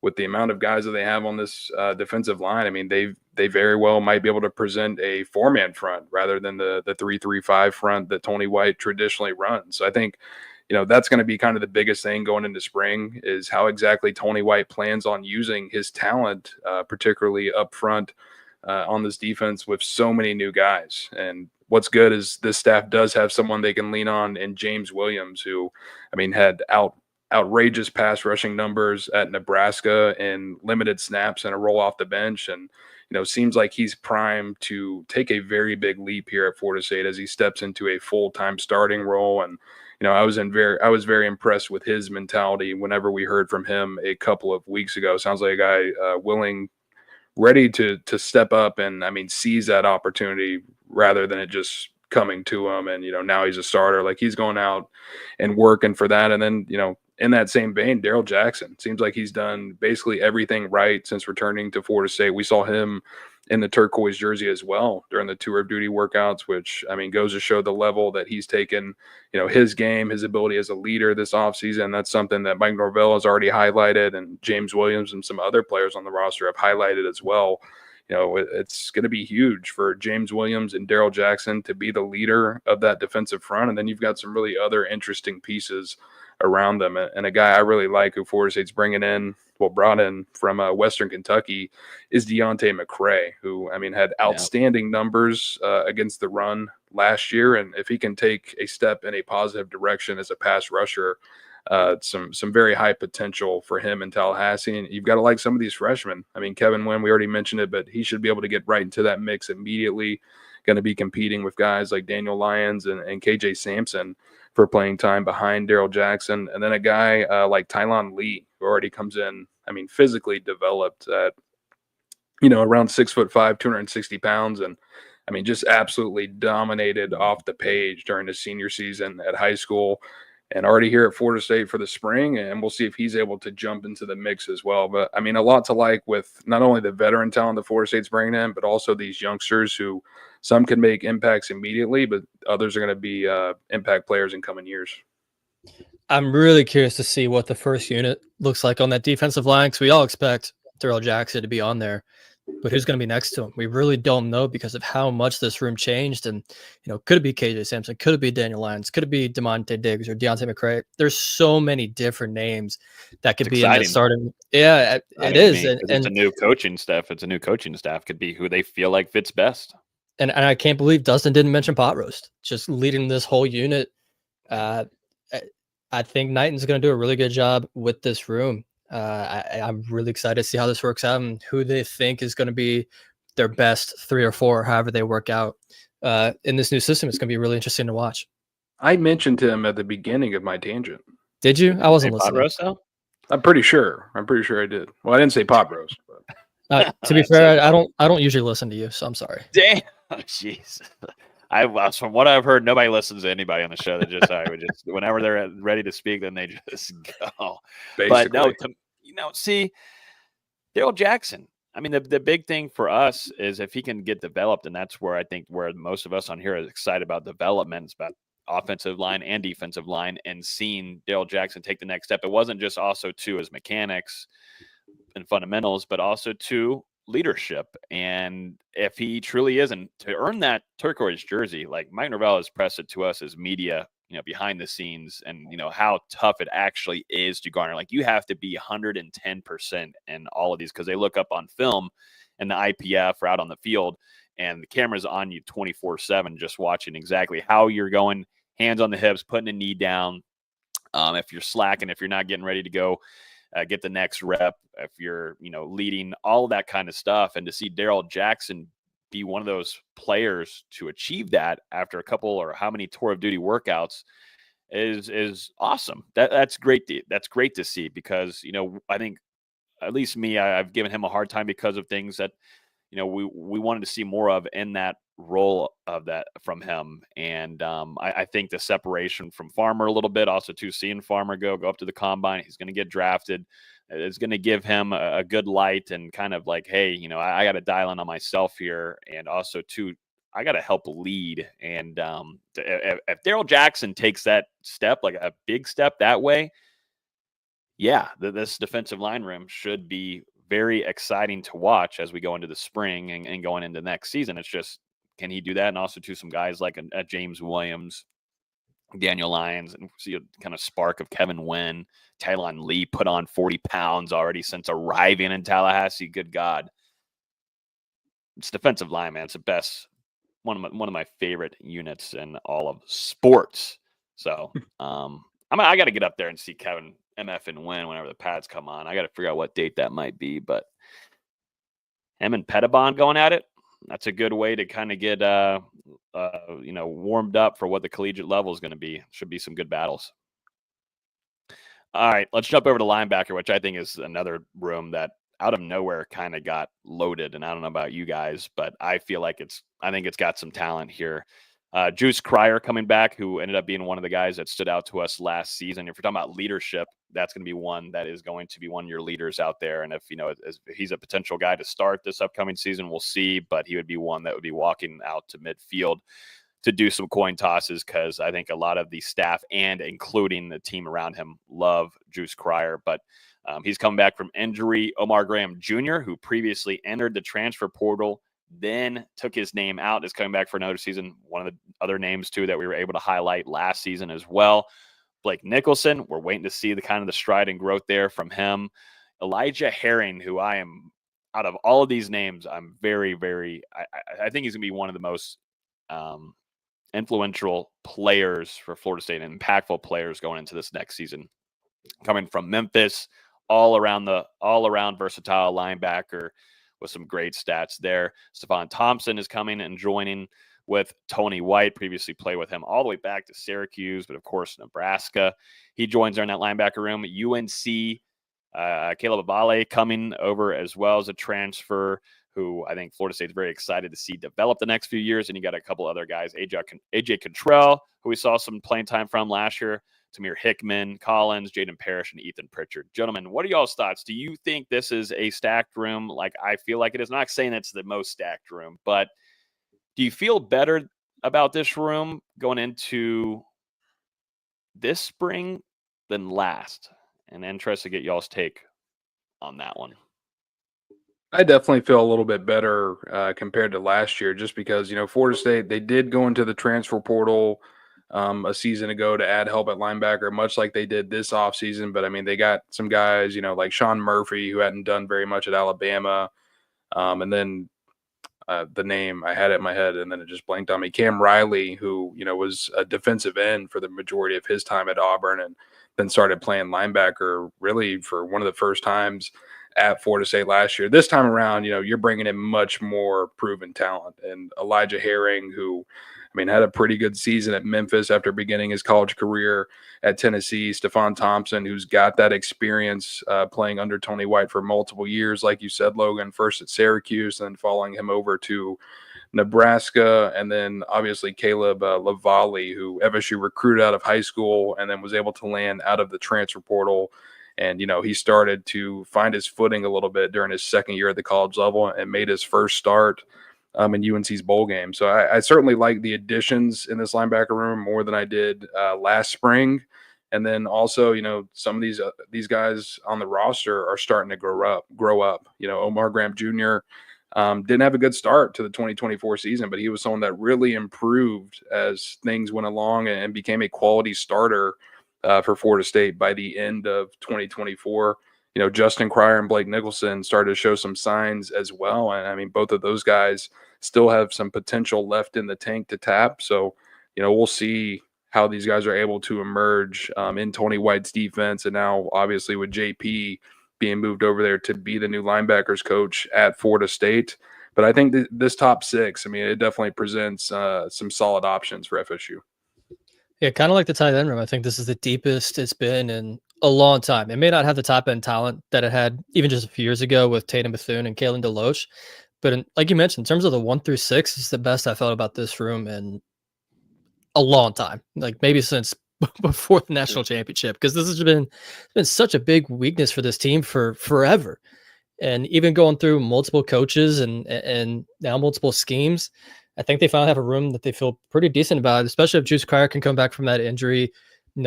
with the amount of guys that they have on this defensive line, I mean, they very well might be able to present a 4-man front rather than the 3-3-5 front that Tony White traditionally runs. So I think, that's going to be kind of the biggest thing going into spring is how exactly Tony White plans on using his talent, particularly up front on this defense with so many new guys. And what's good is this staff does have someone they can lean on in James Williams, who, I mean, had outrageous pass rushing numbers at Nebraska in limited snaps and a roll off the bench. And, seems like he's primed to take a very big leap here at Florida State as he steps into a full-time starting role. And, I was very impressed with his mentality whenever we heard from him a couple of weeks ago. Sounds like a guy ready to step up and, seize that opportunity rather than it just coming to him. And, now he's a starter. Like, he's going out and working for that. And then, in that same vein, Darrell Jackson seems like he's done basically everything right since returning to Florida State. We saw him in the turquoise jersey as well during the tour of duty workouts, which, goes to show the level that he's taken, his game, his ability as a leader this offseason. That's something that Mike Norvell has already highlighted, and James Williams and some other players on the roster have highlighted as well. It's going to be huge for James Williams and Darrell Jackson to be the leader of that defensive front. And then you've got some really other interesting pieces around them. And a guy I really like who Florida State's brought in from Western Kentucky is Deontay McCray, who, had outstanding numbers against the run last year. And if he can take a step in a positive direction as a pass rusher, some very high potential for him in Tallahassee. And you've got to like some of these freshmen. Kevin Wynn, we already mentioned it, but he should be able to get right into that mix immediately. Going to be competing with guys like Daniel Lyons and KJ Sampson for playing time behind Darrell Jackson. And then a guy like Tylon Lee, who already comes in, physically developed at, around 6'5", 260 pounds. And just absolutely dominated off the page during his senior season at high school and already here at Florida State for the spring. And we'll see if he's able to jump into the mix as well. But a lot to like with not only the veteran talent that Florida State's bringing in, but also these youngsters who some can make impacts immediately, but others are going to be impact players in coming years. I'm really curious to see what the first unit looks like on that defensive line, because we all expect Darrell Jackson to be on there, but who's going to be next to him? We really don't know because of how much this room changed. And, could it be KJ Sampson? Could it be Daniel Lyons? Could it be DeMonte Diggs or Deontay McCray? There's so many different names that could be in the starting. Yeah, it is. And it's a new coaching staff. It's a new coaching staff. Could be who they feel like fits best. And I can't believe Dustin didn't mention Pot Roast, just leading this whole unit. I think Knighton's going to do a really good job with this room. I'm really excited to see how this works out and who they think is going to be their best 3 or 4, however they work out in this new system. It's going to be really interesting to watch. I mentioned him at the beginning of my tangent. Did you? I wasn't listening. Pot roast, though? I'm pretty sure I did. Well, I didn't say pot roast. But. To be fair, I don't usually listen to you, so I'm sorry. Damn. Oh, jeez. From what I've heard, nobody listens to anybody on the show. They just, whenever they're ready to speak, then they just go. Basically. But no, see, Darrell Jackson. The big thing for us is if he can get developed, and that's where I think where most of us on here are excited about development. It's about offensive line and defensive line, and seeing Darrell Jackson take the next step. It wasn't just also to his mechanics and fundamentals, but also to leadership. And if he truly is, and to earn that turquoise jersey, like Mike Norvell has pressed it to us as media, behind the scenes, and how tough it actually is to garner. Like, you have to be 110% in all of these, because they look up on film and the IPF or out on the field, and the camera's on you 24/7, just watching exactly how you're going, hands on the hips, putting a knee down. If you're slacking, if you're not getting ready to go get the next rep, if you're, leading, all of that kind of stuff. And to see Darrell Jackson be one of those players to achieve that after a couple or how many tour of duty workouts is awesome. That's great. That's great to see, because, I think at least me, I've given him a hard time because of things that, we wanted to see more of in that role of that from him. And I think the separation from Farmer a little bit, also too, seeing Farmer go up to the combine, he's going to get drafted. It's going to give him a good light and kind of like, hey, I got to dial in on myself here. And also too, I got to help lead. And if Darrell Jackson takes that step, like a big step that way, yeah, this defensive line room should be very exciting to watch as we go into the spring and going into next season. It's just, can he do that? And also to some guys like a James Williams, Daniel Lyons, and see a kind of spark of Kevin Wynn. Tylon Lee put on 40 pounds already since arriving in Tallahassee. Good God. It's defensive line, man. It's the best. One of my favorite units in all of sports. So I got to get up there and see Kevin MF and Win whenever the pads come on. I got to figure out what date that might be, but him and Pettibon going at it, that's a good way to kind of get warmed up for what the collegiate level is going to be. Should be some good battles. All right, let's jump over to linebacker, which I think is another room that out of nowhere kind of got loaded. And I don't know about you guys, but I feel like I think it's got some talent here. Juice Cryer coming back, who ended up being one of the guys that stood out to us last season. If you're talking about leadership, that's going to be one that is going to be one of your leaders out there. And if he's a potential guy to start this upcoming season, we'll see. But he would be one that would be walking out to midfield to do some coin tosses, because I think a lot of the staff and including the team around him love Juice Cryer. But he's coming back from injury. Omar Graham Jr., who previously entered the transfer portal, then took his name out, is coming back for another season. One of the other names, too, that we were able to highlight last season as well. Blake Nicholson, we're waiting to see the stride and growth there from him. Elijah Herring, who I am, out of all of these names, I'm very, very, I think he's going to be one of the most influential players for Florida State and impactful players going into this next season. Coming from Memphis, all around versatile linebacker with some great stats there. Stephon Thompson is coming and joining with Tony White, previously played with him all the way back to Syracuse, but of course, Nebraska. He joins there in that linebacker room. UNC, Caleb Abale coming over as well as a transfer, who I think Florida State's very excited to see develop the next few years. And you got a couple other guys, AJ Contrell, who we saw some playing time from last year, Tamir Hickman, Collins, Jaden Parrish, and Ethan Pritchard. Gentlemen, what are y'all's thoughts? Do you think this is a stacked room like I feel like it is? I'm not saying it's the most stacked room, but do you feel better about this room going into this spring than last? And interested to get y'all's take on that one. I definitely feel a little bit better compared to last year, just because, Florida State, they did go into the transfer portal a season ago to add help at linebacker, much like they did this offseason. But, they got some guys, like Sean Murphy, who hadn't done very much at Alabama. And then the name, I had it in my head, and then it just blanked on me. Cam Riley, who, was a defensive end for the majority of his time at Auburn, and then started playing linebacker really for one of the first times at Florida State last year. This time around, you're bringing in much more proven talent. And Elijah Herring, who, had a pretty good season at Memphis after beginning his college career at Tennessee. Stephon Thompson, who's got that experience playing under Tony White for multiple years, like you said, Logan, first at Syracuse, then following him over to Nebraska, and then obviously Caleb Lavallee, who FSU recruited out of high school and then was able to land out of the transfer portal. And, he started to find his footing a little bit during his second year at the college level and made his first start in UNC's bowl game. So I certainly like the additions in this linebacker room more than I did last spring. And then also, some of these guys on the roster are starting to grow up. Omar Graham Jr. Didn't have a good start to the 2024 season, but he was someone that really improved as things went along and became a quality starter for Florida State by the end of 2024. Justin Cryer and Blake Nicholson started to show some signs as well. And both of those guys still have some potential left in the tank to tap. So, we'll see how these guys are able to emerge in Tony White's defense. And now obviously with JP being moved over there to be the new linebackers coach at Florida State. But I think this top six, it definitely presents some solid options for FSU. Yeah, kind of like the tight end room. I think this is the deepest it's been in a long time. It may not have the top end talent that it had even just a few years ago with Tatum Bethune and Kalen DeLoach, but like you mentioned, in terms of the 1 through 6, it's the best I felt about this room in a long time, like maybe since before the national championship, because this has been such a big weakness for this team for forever. And even going through multiple coaches and now multiple schemes, I think they finally have a room that they feel pretty decent about, especially if Juice Cryer can come back from that injury,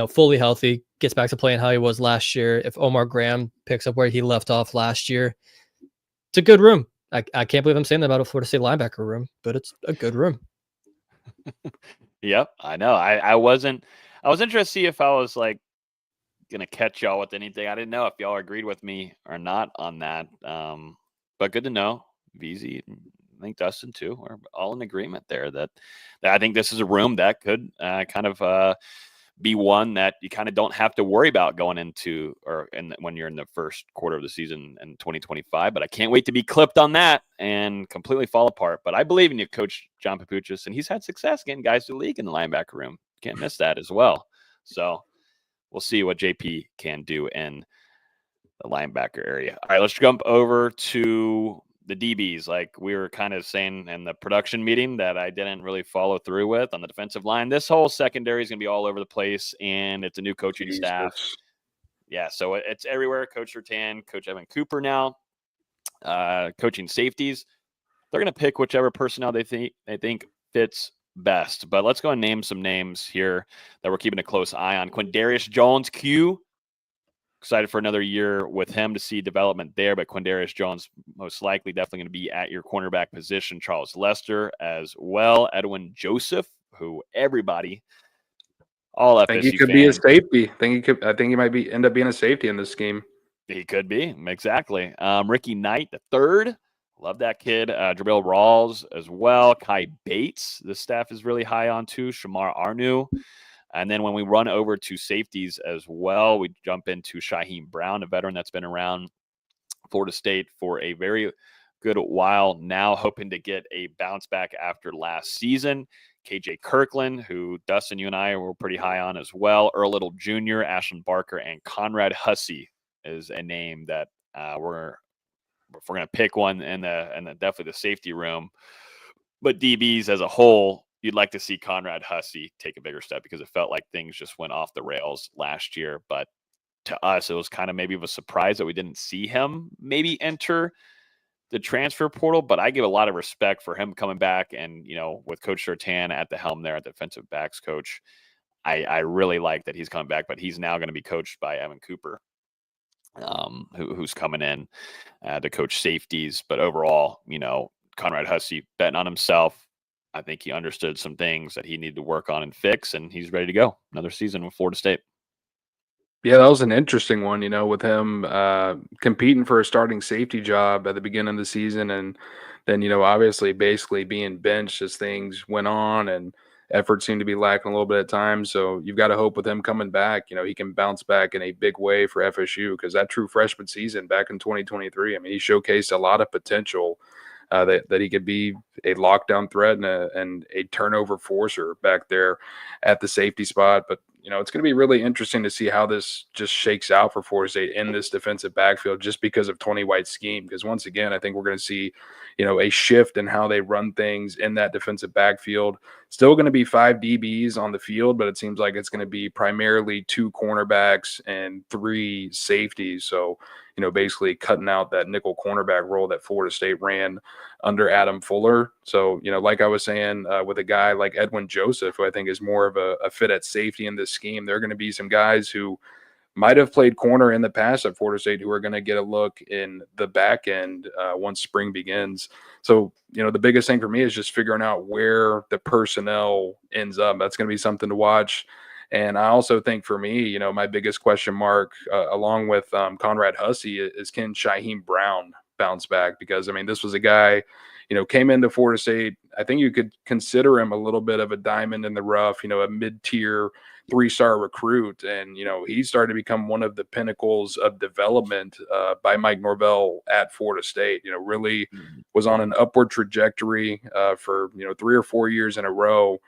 fully healthy, gets back to playing how he was last year. If Omar Graham picks up where he left off last year, it's a good room. I can't believe I'm saying that about a Florida State linebacker room, but it's a good room. Yep, I know. I was interested to see if I was like gonna catch y'all with anything. I didn't know if y'all agreed with me or not on that. But good to know. VZ, I think Dustin too. We're all in agreement there that I think this is a room that could kind of be one that you kind of don't have to worry about going into when you're in the first quarter of the season in 2025. But I can't wait to be clipped on that and completely fall apart. But I believe in you, Coach John Papuchis, and he's had success getting guys to the league in the linebacker room. Can't miss that as well. So we'll see what JP can do in the linebacker area. All right, let's jump over to the DBs. Like we were kind of saying in the production meeting that I didn't really follow through with on the defensive line. This whole secondary is going to be all over the place, and it's a new coaching staff. Yeah, so it's everywhere. Coach Sertan, Coach Evan Cooper now, coaching safeties. They're going to pick whichever personnel they think fits best. But let's go and name some names here that we're keeping a close eye on. Quindarius Jones, Q. Excited for another year with him to see development there, but Quindarius Jones most likely definitely going to be at your cornerback position. Charles Lester as well. Edwin Joseph, who everybody, all FSU I think he could be a safety. I think he might end up being a safety in this scheme. He could be, exactly. Ricky Knight, the third. Love that kid. Jabril Rawls as well. Kai Bates, the staff is really high on too. Shamar Arnu. And then when we run over to safeties as well, we jump into Shaheem Brown, a veteran that's been around Florida State for a very good while now, hoping to get a bounce back after last season. KJ Kirkland, who Dustin, you and I were pretty high on as well. Earl Little Jr., Ashland Barker, and Conrad Hussey is a name that if we're going to pick one in the definitely the safety room. But DBs as a whole, you'd like to see Conrad Hussey take a bigger step because it felt like things just went off the rails last year. But to us, it was kind of maybe of a surprise that we didn't see him maybe enter the transfer portal. But I give a lot of respect for him coming back and, with Coach Sertan at the helm there, at the defensive backs coach, I really like that he's coming back, but he's now going to be coached by Evan Cooper, who's coming in to coach safeties. But overall, Conrad Hussey betting on himself. I think he understood some things that he needed to work on and fix, and he's ready to go. Another season with Florida State. Yeah, that was an interesting one, with him competing for a starting safety job at the beginning of the season. And then, obviously basically being benched as things went on and effort seemed to be lacking a little bit at times. So you've got to hope with him coming back, he can bounce back in a big way for FSU, because that true freshman season back in 2023, I mean, he showcased a lot of potential. That he could be a lockdown threat and a turnover forcer back there at the safety spot. But, it's going to be really interesting to see how this just shakes out for Florida State in this defensive backfield, just because of Tony White's scheme. Because once again, I think we're going to see, a shift in how they run things in that defensive backfield. Still going to be 5 DBs on the field, but it seems like it's going to be primarily 2 cornerbacks and 3 safeties. So, basically cutting out that nickel cornerback role that Florida State ran under Adam Fuller. So, like I was saying, with a guy like Edwin Joseph, who I think is more of a fit at safety in this scheme, there are going to be some guys who might have played corner in the past at Florida State who are going to get a look in the back end once spring begins. So, the biggest thing for me is just figuring out where the personnel ends up. That's going to be something to watch. And I also think for me, my biggest question mark, along with Conrad Hussey, is can Shaheem Brown bounce back? Because, I mean, this was a guy, came into Florida State. I think you could consider him a little bit of a diamond in the rough, a mid-tier 3-star recruit. And, he started to become one of the pinnacles of development by Mike Norvell at Florida State. Really was on an upward trajectory for, 3 or 4 years in a row.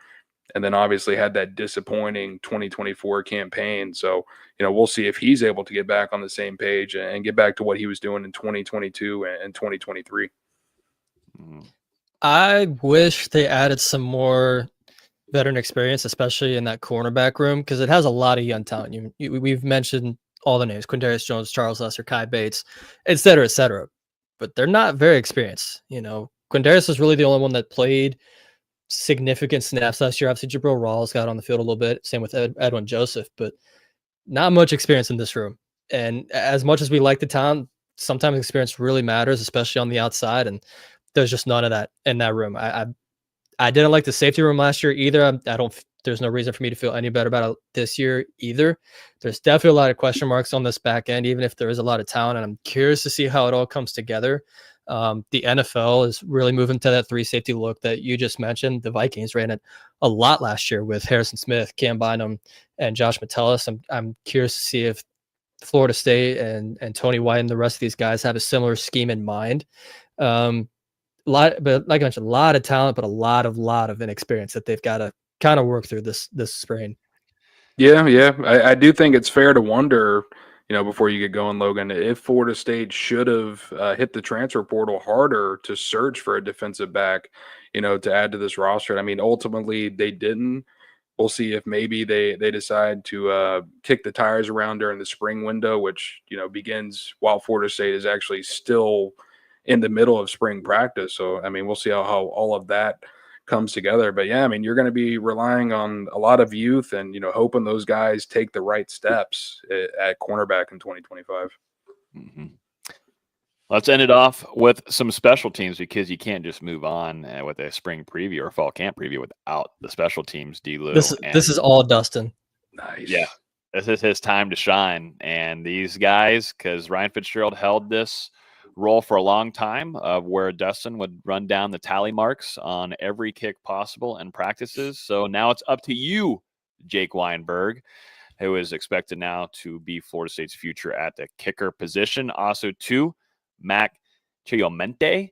and then obviously had that disappointing 2024 campaign. So, we'll see if he's able to get back on the same page and get back to what he was doing in 2022 and 2023. I wish they added some more veteran experience, especially in that cornerback room, because it has a lot of young talent. We've mentioned all the names: Quindarius Jones, Charles Lester, Kai Bates, et cetera, but they're not very experienced. Quindarius was really the only one that played significant snaps last year. Obviously, Jabril Rawls got on the field a little bit. Same with Edwin Joseph, but not much experience in this room. And as much as we like the talent, sometimes experience really matters, especially on the outside. And there's just none of that in that room. I didn't like the safety room last year either. There's no reason for me to feel any better about it this year either. There's definitely a lot of question marks on this back end, even if there is a lot of talent. And I'm curious to see how it all comes together. The NFL is really moving to that 3 safety look that you just mentioned. The Vikings ran it a lot last year with Harrison Smith, Cam Bynum, and Josh Metellus. I'm curious to see if Florida State and Tony White and the rest of these guys have a similar scheme in mind. But like I mentioned, a lot of talent, but a lot of inexperience that they've got to kind of work through this spring. Yeah. I do think it's fair to wonder, before you get going, Logan, if Florida State should have hit the transfer portal harder to search for a defensive back, to add to this roster. I mean, ultimately they didn't. We'll see if maybe they decide to kick the tires around during the spring window, which, begins while Florida State is actually still in the middle of spring practice. So, I mean, we'll see how all of that comes together. But yeah, I mean, you're going to be relying on a lot of youth and, hoping those guys take the right steps at cornerback in 2025. Mm-hmm. Let's end it off with some special teams, because you can't just move on with a spring preview or fall camp preview without the special teams, D-Lou. This is all Dustin. Nice. Yeah. This is his time to shine. And these guys, because Ryan Fitzgerald held this role for a long time, where Dustin would run down the tally marks on every kick possible in practices. So now it's up to you, Jake Weinberg, who is expected now to be Florida State's future at the kicker position. Also, too, Mac Chiomente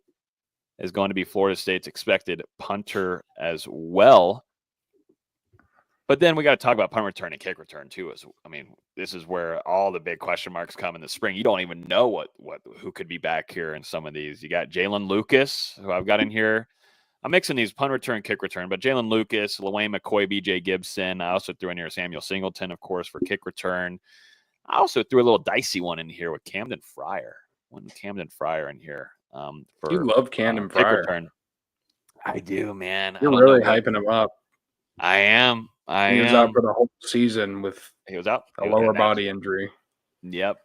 is going to be Florida State's expected punter as well. But then we got to talk about punt return and kick return too. This is where all the big question marks come in the spring. You don't even know who could be back here in some of these. You got Jalen Lucas, who I've got in here. I'm mixing these punt return, kick return, but Jalen Lucas, LaWayne McCoy, BJ Gibson. I also threw in here Samuel Singleton, of course, for kick return. I also threw a little dicey one in here with Camden Fryer. Camden Fryer in here. You love Camden Fryer. Return. I do, man. You're really hyping him up. I am. He was out for the whole season with a lower body injury. Yep,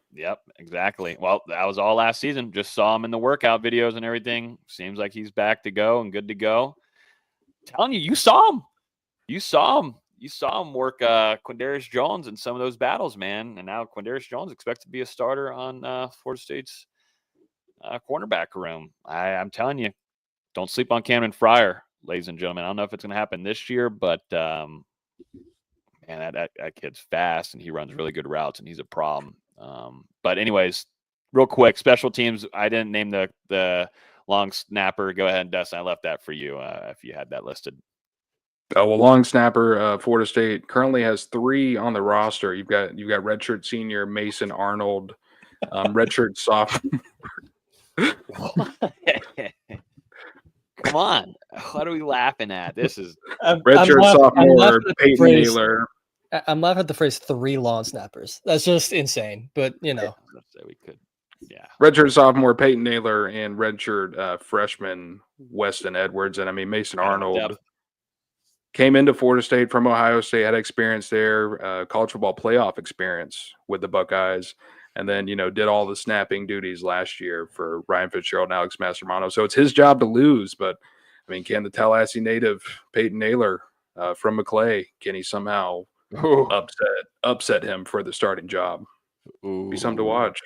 exactly. Well, that was all last season. Just saw him in the workout videos and everything. Seems like he's back to go and good to go. I'm telling you, you saw him. You saw him work Quindarius Jones in some of those battles, man. And now Quindarius Jones expected to be a starter on Florida State's cornerback room. I'm telling you, don't sleep on Camden Fryer, ladies and gentlemen. I don't know if it's going to happen this year, but man, that kid's fast and he runs really good routes and he's a problem. But anyways, real quick, special teams. I didn't name the long snapper. Go ahead, Dustin. I left that for you if you had that listed. Oh, well, long snapper, Florida State currently has 3 on the roster. You've got redshirt senior Mason Arnold, redshirt sophomore. Come on. What are we laughing at? This is redshirt sophomore Peyton Naylor. I'm laughing at the phrase 3 long snappers. That's just insane. But, let's say we could. Yeah. Redshirt sophomore Peyton Naylor and redshirt freshman Weston Edwards. And I mean, Mason Arnold came into Florida State from Ohio State, had experience there, college football playoff experience with the Buckeyes. And then, did all the snapping duties last year for Ryan Fitzgerald and Alex Mastermano. So it's his job to lose. But, I mean, can the Tallahassee native Peyton Naylor from McClay, can he somehow upset him for the starting job? Be something to watch.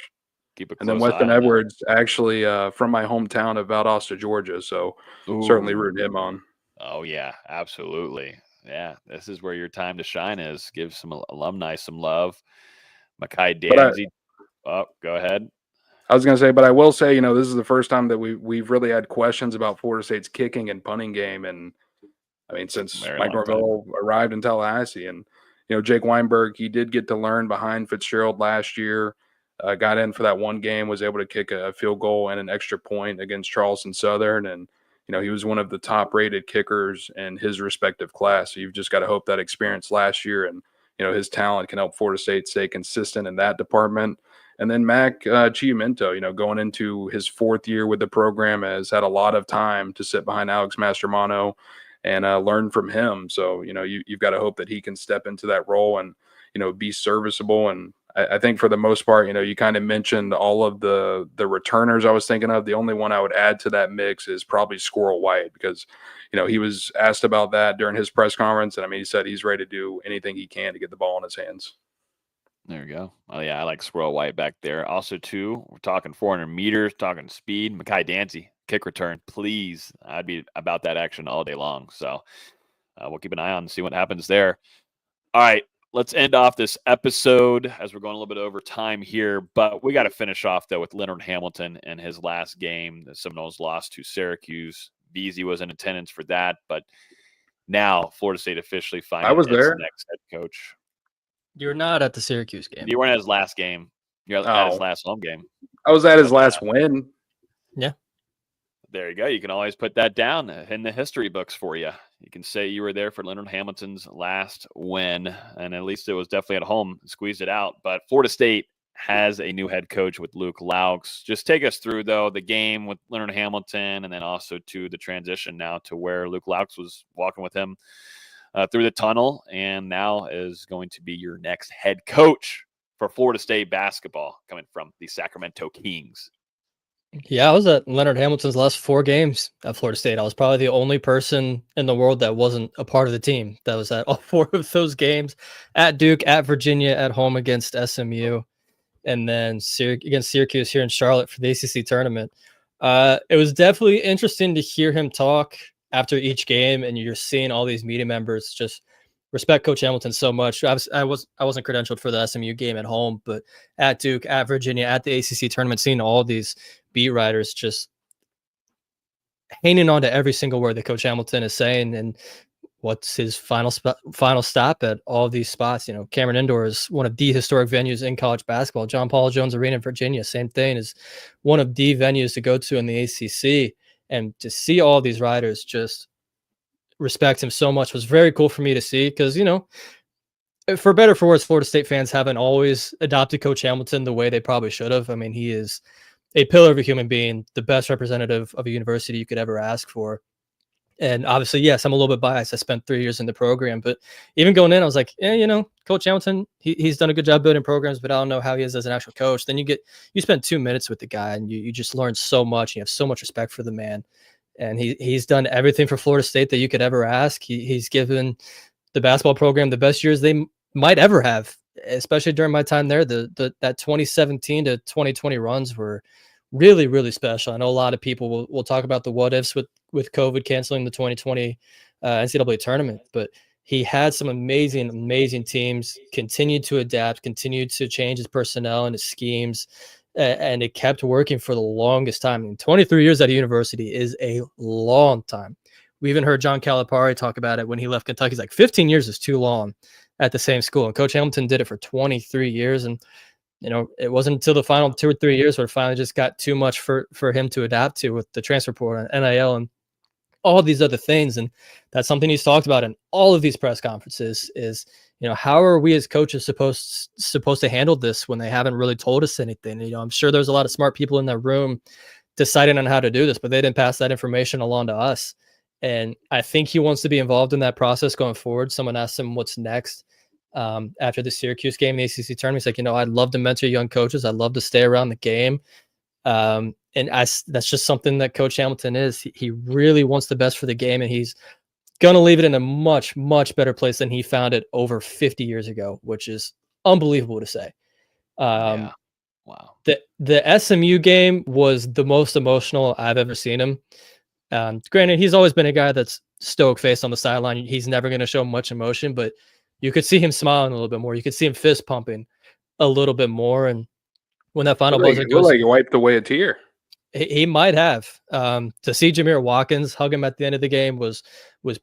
And then Weston Edwards, actually from my hometown of Valdosta, Georgia. So certainly root him on. Oh, yeah, absolutely. Yeah, this is where your time to shine is. Give some alumni some love. Makai Danzy. Go ahead. I was going to say, but I will say, this is the first time that we've really had questions about Florida State's kicking and punting game. And I mean, since Very Mike long time. Norvell arrived in Tallahassee. And, Jake Weinberg, he did get to learn behind Fitzgerald last year, got in for that one game, was able to kick a field goal and an extra point against Charleston Southern. And, he was one of the top rated kickers in his respective class. So you've just got to hope that experience last year and, his talent can help Florida State stay consistent in that department. And then Mac Chiumento, going into his 4th year with the program, has had a lot of time to sit behind Alex Mastermano and learn from him. So, you've got to hope that he can step into that role and, be serviceable. And I think for the most part, you kind of mentioned all of the returners I was thinking of. The only one I would add to that mix is probably Squirrel White, because, he was asked about that during his press conference. And I mean, he said he's ready to do anything he can to get the ball in his hands. There you go. Oh, yeah, I like Squirrel White back there. Also, too, we're talking 400 meters, talking speed. Mekhi Dancy, kick return, please. I'd be about that action all day long. So we'll keep an eye on and see what happens there. All right, let's end off this episode as we're going a little bit over time here. But we got to finish off, though, with Leonard Hamilton and his last game. The Seminoles lost to Syracuse. Beasley was in attendance for that. But now Florida State officially finding its next head coach. You're not at the Syracuse game. You weren't at his last game. You're at his last home game. I was at his last win. Yeah. There you go. You can always put that down in the history books for you. You can say you were there for Leonard Hamilton's last win, and at least it was definitely at home. Squeezed it out. But Florida State has a new head coach with Luke Laux. Just take us through, though, the game with Leonard Hamilton, and then also to the transition now to where Luke Laux was walking with him through the tunnel, and now is going to be your next head coach for Florida State basketball, coming from the Sacramento Kings. Yeah, I was at Leonard Hamilton's last 4 games at Florida State. I was probably the only person in the world that wasn't a part of the team that was at all 4 of those games, at Duke, at Virginia, at home against SMU, and then against Syracuse here in Charlotte for the ACC tournament. It was definitely interesting to hear him talk after each game, and you're seeing all these media members just respect Coach Hamilton so much. I wasn't credentialed for the SMU game at home, but at Duke, at Virginia, at the ACC tournament, seeing all these beat writers just hanging on to every single word that Coach Hamilton is saying, and what's his final stop at all of these spots. Cameron Indoor is one of the historic venues in college basketball. John Paul Jones Arena in Virginia, same thing, is one of the venues to go to in the ACC. And to see all these riders just respect him so much was very cool for me to see, because, for better or for worse, Florida State fans haven't always adopted Coach Hamilton the way they probably should have. I mean, he is a pillar of a human being, the best representative of a university you could ever ask for. And obviously, yes, I'm a little bit biased. I spent 3 years in the program, but even going in, I was like, Coach Hamilton, he's done a good job building programs, but I don't know how he is as an actual coach. Then you spend 2 minutes with the guy, and you just learn so much. You have so much respect for the man, and he's done everything for Florida State that you could ever ask. He's given the basketball program the best years they might ever have, especially during my time there. That 2017 to 2020 runs were really, really special. I know a lot of people will talk about the what ifs with COVID canceling the 2020 NCAA tournament, but he had some amazing, amazing teams, continued to adapt, continued to change his personnel and his schemes, and it kept working for the longest time. I mean, 23 years at a university is a long time. We even heard John Calipari talk about it when he left Kentucky. He's like, 15 years is too long at the same school. And Coach Hamilton did it for 23 years. And it wasn't until the final 2 or 3 years where it finally just got too much for him to adapt to, with the transfer portal and NIL and all these other things. And that's something he's talked about in all of these press conferences is, how are we as coaches supposed to handle this when they haven't really told us anything? I'm sure there's a lot of smart people in that room deciding on how to do this, but they didn't pass that information along to us. And I think he wants to be involved in that process going forward. Someone asked him what's next. After the Syracuse game, the ACC tournament, he's like, I'd love to mentor young coaches. I'd love to stay around the game. And that's just something that Coach Hamilton is. He really wants the best for the game, and he's going to leave it in a much, much better place than he found it over 50 years ago, which is unbelievable to say. Yeah. Wow. The SMU game was the most emotional I've ever seen him. Granted, he's always been a guy that's stoic faced on the sideline. He's never going to show much emotion, but you could see him smiling a little bit more. You could see him fist pumping a little bit more. And when that final buzzer goes, like you wiped away a tear. He might have. To see Jameer Watkins hug him at the end of the game was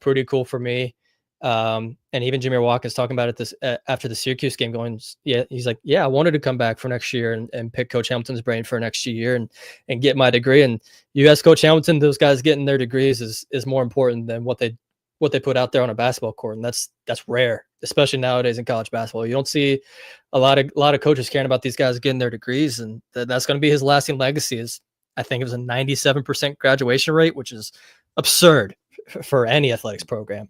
pretty cool for me. And even Jameer Watkins talking about it after the Syracuse game, going, yeah, he's like, yeah, I wanted to come back for next year and pick Coach Hamilton's brain for next year and get my degree. And you ask Coach Hamilton, those guys getting their degrees is more important than what they put out there on a basketball court, and that's rare, especially nowadays in college basketball. You don't see a lot of coaches caring about these guys getting their degrees, and that's going to be his lasting legacy. Is I think it was a 97% graduation rate, which is absurd for any athletics program.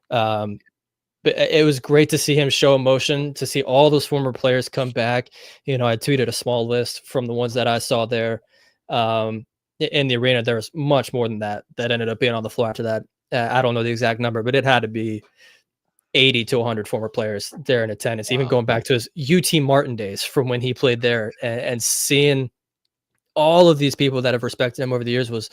But it was great to see him show emotion, to see all those former players come back. You know, I tweeted a small list from the ones that I saw there in the arena. There was much more than that ended up being on the floor after that. I don't know the exact number, but it had to be 80 to 100 former players there in attendance, even going back to his UT Martin days from when he played there, and seeing all of these people that have respected him over the years was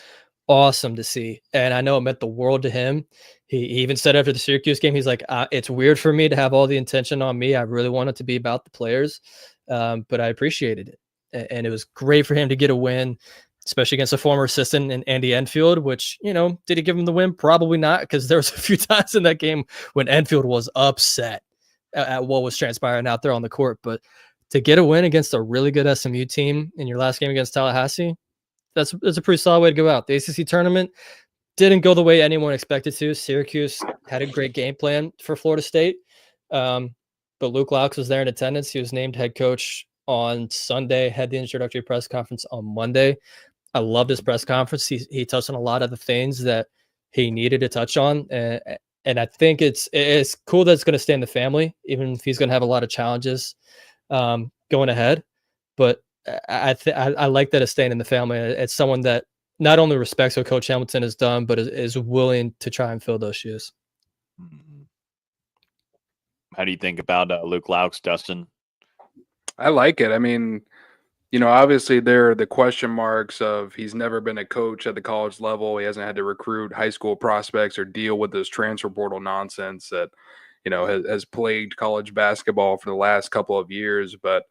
awesome to see. And I know it meant the world to him. He even said after the Syracuse game, he's like, it's weird for me to have all the attention on me. I really want it to be about the players, but I appreciated it. And it was great for him to get a win, especially against a former assistant in Andy Enfield, which, you know, did he give him the win? Probably not, because there was a few times in that game when Enfield was upset at what was transpiring out there on the court. But to get a win against a really good SMU team in your last game against Tallahassee, that's a pretty solid way to go out. The ACC tournament didn't go the way anyone expected to. Syracuse had a great game plan for Florida State, but Luke Laux was there in attendance. He was named head coach on Sunday, had the introductory press conference on Monday. I loved his press conference. He touched on a lot of the things that he needed to touch on, and I think it's cool that it's going to stay in the family, even if he's going to have a lot of challenges going ahead. But I like that it's staying in the family. It's someone that not only respects what Coach Hamilton has done, but is willing to try and fill those shoes. How do you think about Luke Laux, Dustin? I like it. I mean, you know, obviously there are the question marks of he's never been a coach at the college level. He hasn't had to recruit high school prospects or deal with this transfer portal nonsense that, you know, has plagued college basketball for the last couple of years. But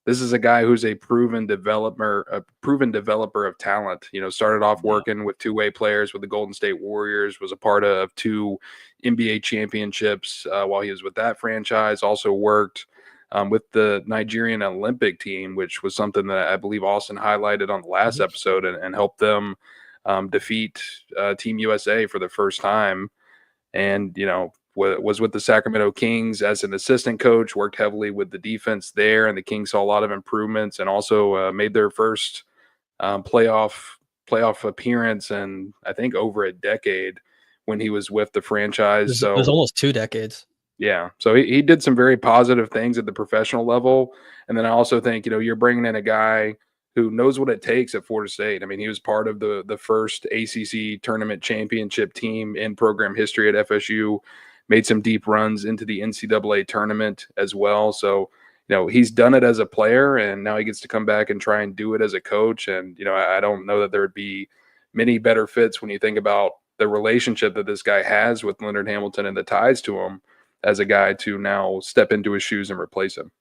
this is a guy who's a proven developer of talent. You know, started off working with two-way players with the Golden State Warriors, was a part of 2 NBA championships while he was with that franchise. Also worked with the Nigerian Olympic team, which was something that I believe Austin highlighted on the last episode, and helped them defeat Team USA for the first time. And, you know, was with the Sacramento Kings as an assistant coach, worked heavily with the defense there, and the Kings saw a lot of improvements, and also made their first playoff appearance in, I think, over a decade when he was with the franchise. It was almost 2 decades. Yeah. So he did some very positive things at the professional level. And then I also think, you know, you're bringing in a guy who knows what it takes at Florida State. I mean, he was part of the first ACC tournament championship team in program history at FSU, made some deep runs into the NCAA tournament as well. So, you know, he's done it as a player, and now he gets to come back and try and do it as a coach. And, you know, I don't know that there would be many better fits when you think about the relationship that this guy has with Leonard Hamilton and the ties to him, as a guy to now step into his shoes and replace him.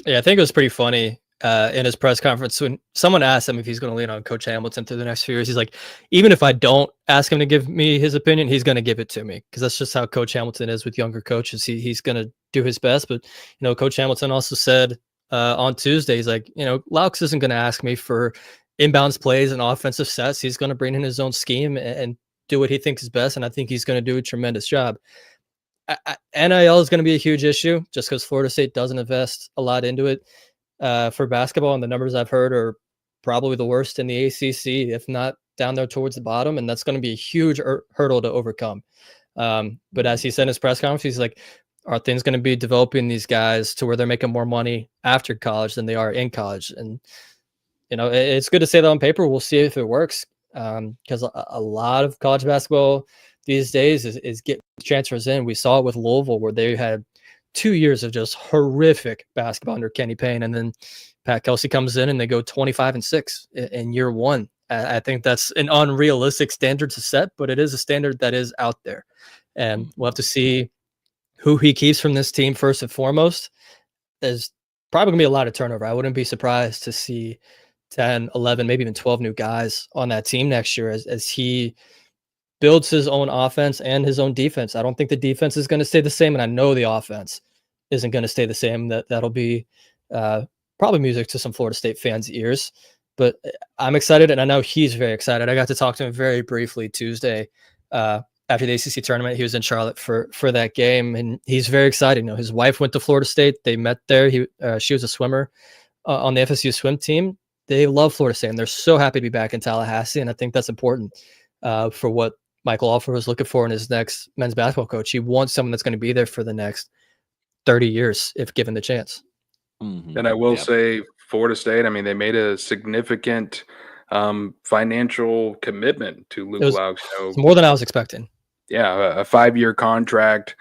Yeah, I think it was pretty funny in his press conference when someone asked him if he's going to lean on Coach Hamilton through the next few years. He's like, even if I don't ask him to give me his opinion, he's going to give it to me, because that's just how Coach Hamilton is with younger coaches. He's going to do his best. But, you know, Coach Hamilton also said on Tuesday, he's like, you know, Laux isn't going to ask me for inbounds plays and offensive sets. He's going to bring in his own scheme and do what he thinks is best. And I think he's going to do a tremendous job. NIL is going to be a huge issue just because Florida State doesn't invest a lot into it for basketball. And the numbers I've heard are probably the worst in the ACC, if not down there towards the bottom. And that's going to be a huge hurdle to overcome. But as he said in his press conference, he's like, are things going to be developing these guys to where they're making more money after college than they are in college? And, you know, it's good to say that on paper. We'll see if it works, because a lot of college basketball these days is get transfers in. We saw it with Louisville, where they had 2 years of just horrific basketball under Kenny Payne, and then Pat Kelsey comes in and they go 25-6 in year one. I think that's an unrealistic standard to set, but it is a standard that is out there, and we'll have to see who he keeps from this team first and foremost. There's probably gonna be a lot of turnover. I wouldn't be surprised to see 10, 11, maybe even 12 new guys on that team next year as he builds his own offense and his own defense. I don't think the defense is going to stay the same, and I know the offense isn't going to stay the same. That'll be probably music to some Florida State fans' ears. But I'm excited, and I know he's very excited. I got to talk to him very briefly Tuesday after the ACC tournament. He was in Charlotte for that game, and he's very excited. You know, his wife went to Florida State. They met there. She was a swimmer on the FSU swim team. They love Florida State, and they're so happy to be back in Tallahassee. And I think that's important for what Michael Alford was looking for in his next men's basketball coach. He wants someone that's going to be there for the next 30 years, if given the chance. Mm-hmm. And I will say Florida State, I mean, they made a significant financial commitment to Luke Laux. It's more than I was expecting. Yeah, a 5-year contract,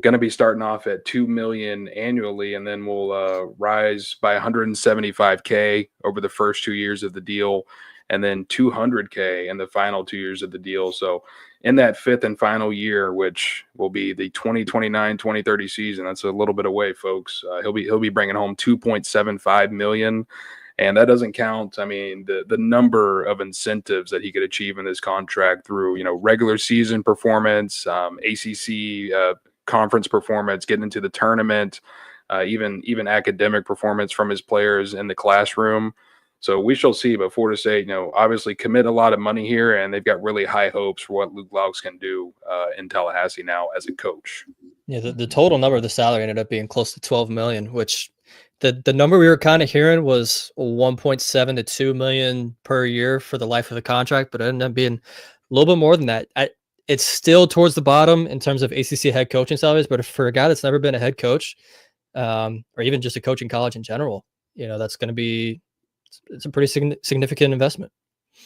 going to be starting off at $2 million annually, and then we'll rise by $175K over the first 2 years of the deal, and then $200K in the final 2 years of the deal. So in that fifth and final year, which will be the 2029-2030 season, that's a little bit away, folks. He'll be bringing home $2.75 million. And that doesn't count, I mean, the number of incentives that he could achieve in this contract through, you know, regular season performance, ACC conference performance, getting into the tournament, even academic performance from his players in the classroom. So we shall see. But Florida State, you know, obviously commit a lot of money here, and they've got really high hopes for what Luke Laux can do in Tallahassee now as a coach. Yeah, the total number of the salary ended up being close to $12 million, which the number we were kind of hearing was 1.7 to 2 million per year for the life of the contract, but it ended up being a little bit more than that. It's still towards the bottom in terms of ACC head coaching salaries, but for a guy that's never been a head coach, or even just a coach in college in general, you know, that's going to be, it's a pretty significant investment.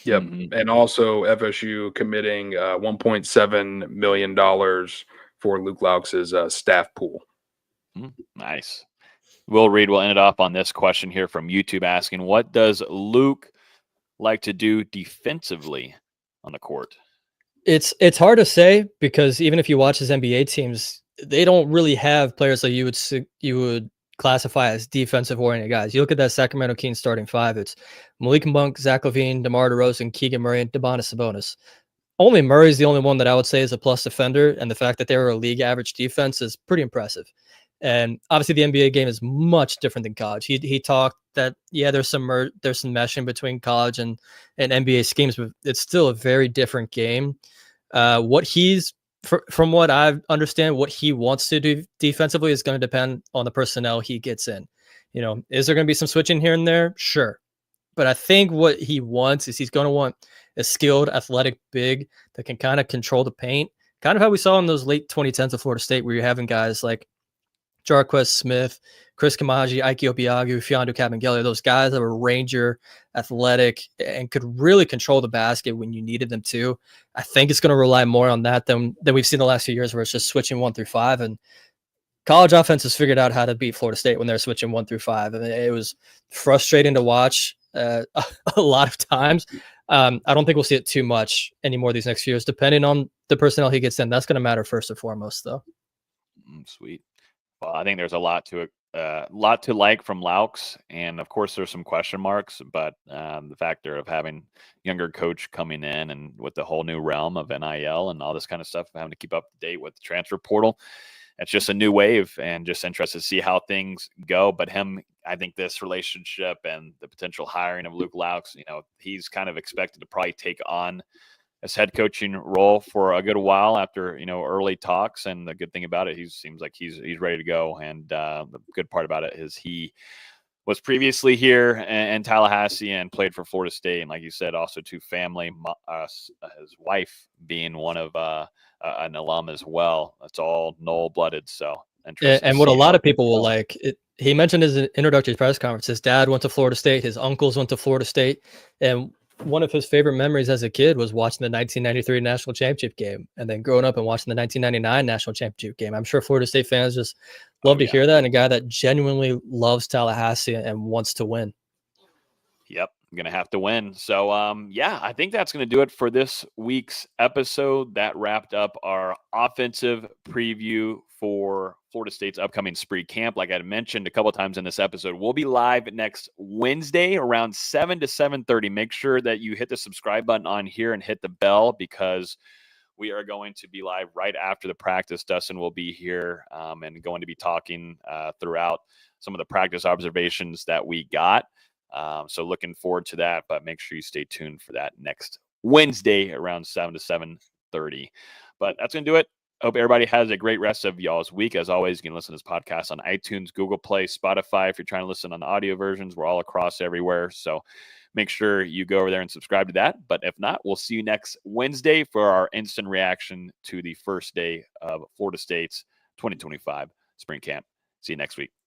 Yep. And also FSU committing $1.7 million for Luke Laux's staff pool. Nice. Will Reed will end it off on this question here from YouTube asking, what does Luke like to do defensively on the court? It's hard to say, because even if you watch his NBA teams, they don't really have players that you would classify as defensive oriented guys. You look at that Sacramento Kings starting five, it's Malik Monk, Zach LaVine, DeMar DeRozan, Keegan Murray, and Domantas Sabonis. Only Murray's the only one that I would say is a plus defender, and the fact that they were a league average defense is pretty impressive. And obviously the NBA game is much different than college. He talked that, yeah, there's some meshing between college and NBA schemes, but it's still a very different game. From what I understand, what he wants to do defensively is going to depend on the personnel he gets in. You know, is there going to be some switching here and there? Sure. But I think what he wants is he's going to want a skilled, athletic big that can kind of control the paint, kind of how we saw in those late 2010s of Florida State, where you're having guys like Jarquez Smith, Chris Kamaji, Ike Obiagu, Fiondu Kabengele, those guys that were ranger, athletic, and could really control the basket when you needed them to. I think it's going to rely more on that than we've seen the last few years, where it's just switching 1 through 5. And college offenses figured out how to beat Florida State when they're switching 1 through 5. And it was frustrating to watch a lot of times. I don't think we'll see it too much anymore these next few years, depending on the personnel he gets in. That's going to matter first and foremost, though. Sweet. Well, I think there's a lot to like from Laux, and of course there's some question marks, but the factor of having younger coach coming in and with the whole new realm of NIL and all this kind of stuff, having to keep up to date with the transfer portal, it's just a new wave, and just interested to see how things go. But I think this relationship and the potential hiring of Luke Laux, you know, he's kind of expected to probably take on his head coaching role for a good while after, you know, early talks. And the good thing about it, he seems like he's ready to go. And the good part about it is he was previously here in Tallahassee and played for Florida State. And like you said, also to family, his wife being one of an alum as well. It's all Nole blooded. So and what a lot of people will like, he mentioned his introductory press conference, his dad went to Florida State, his uncles went to Florida State, and one of his favorite memories as a kid was watching the 1993 national championship game, and then growing up and watching the 1999 national championship game. I'm sure Florida State fans just love to hear that, and a guy that genuinely loves Tallahassee and wants to win. Yep. going to have to win. So, I think that's going to do it for this week's episode. That wrapped up our offensive preview for Florida State's upcoming spring camp. Like I mentioned a couple of times in this episode, we'll be live next Wednesday around 7 to 7:30. Make sure that you hit the subscribe button on here and hit the bell, because we are going to be live right after the practice. Dustin will be here and going to be talking throughout some of the practice observations that we got. So looking forward to that, but make sure you stay tuned for that next Wednesday around 7 to 7:30. But that's going to do it. Hope everybody has a great rest of y'all's week. As always, you can listen to this podcast on iTunes, Google Play, Spotify. If you're trying to listen on the audio versions, we're all across everywhere. So make sure you go over there and subscribe to that. But if not, we'll see you next Wednesday for our instant reaction to the first day of Florida State's 2025 spring camp. See you next week.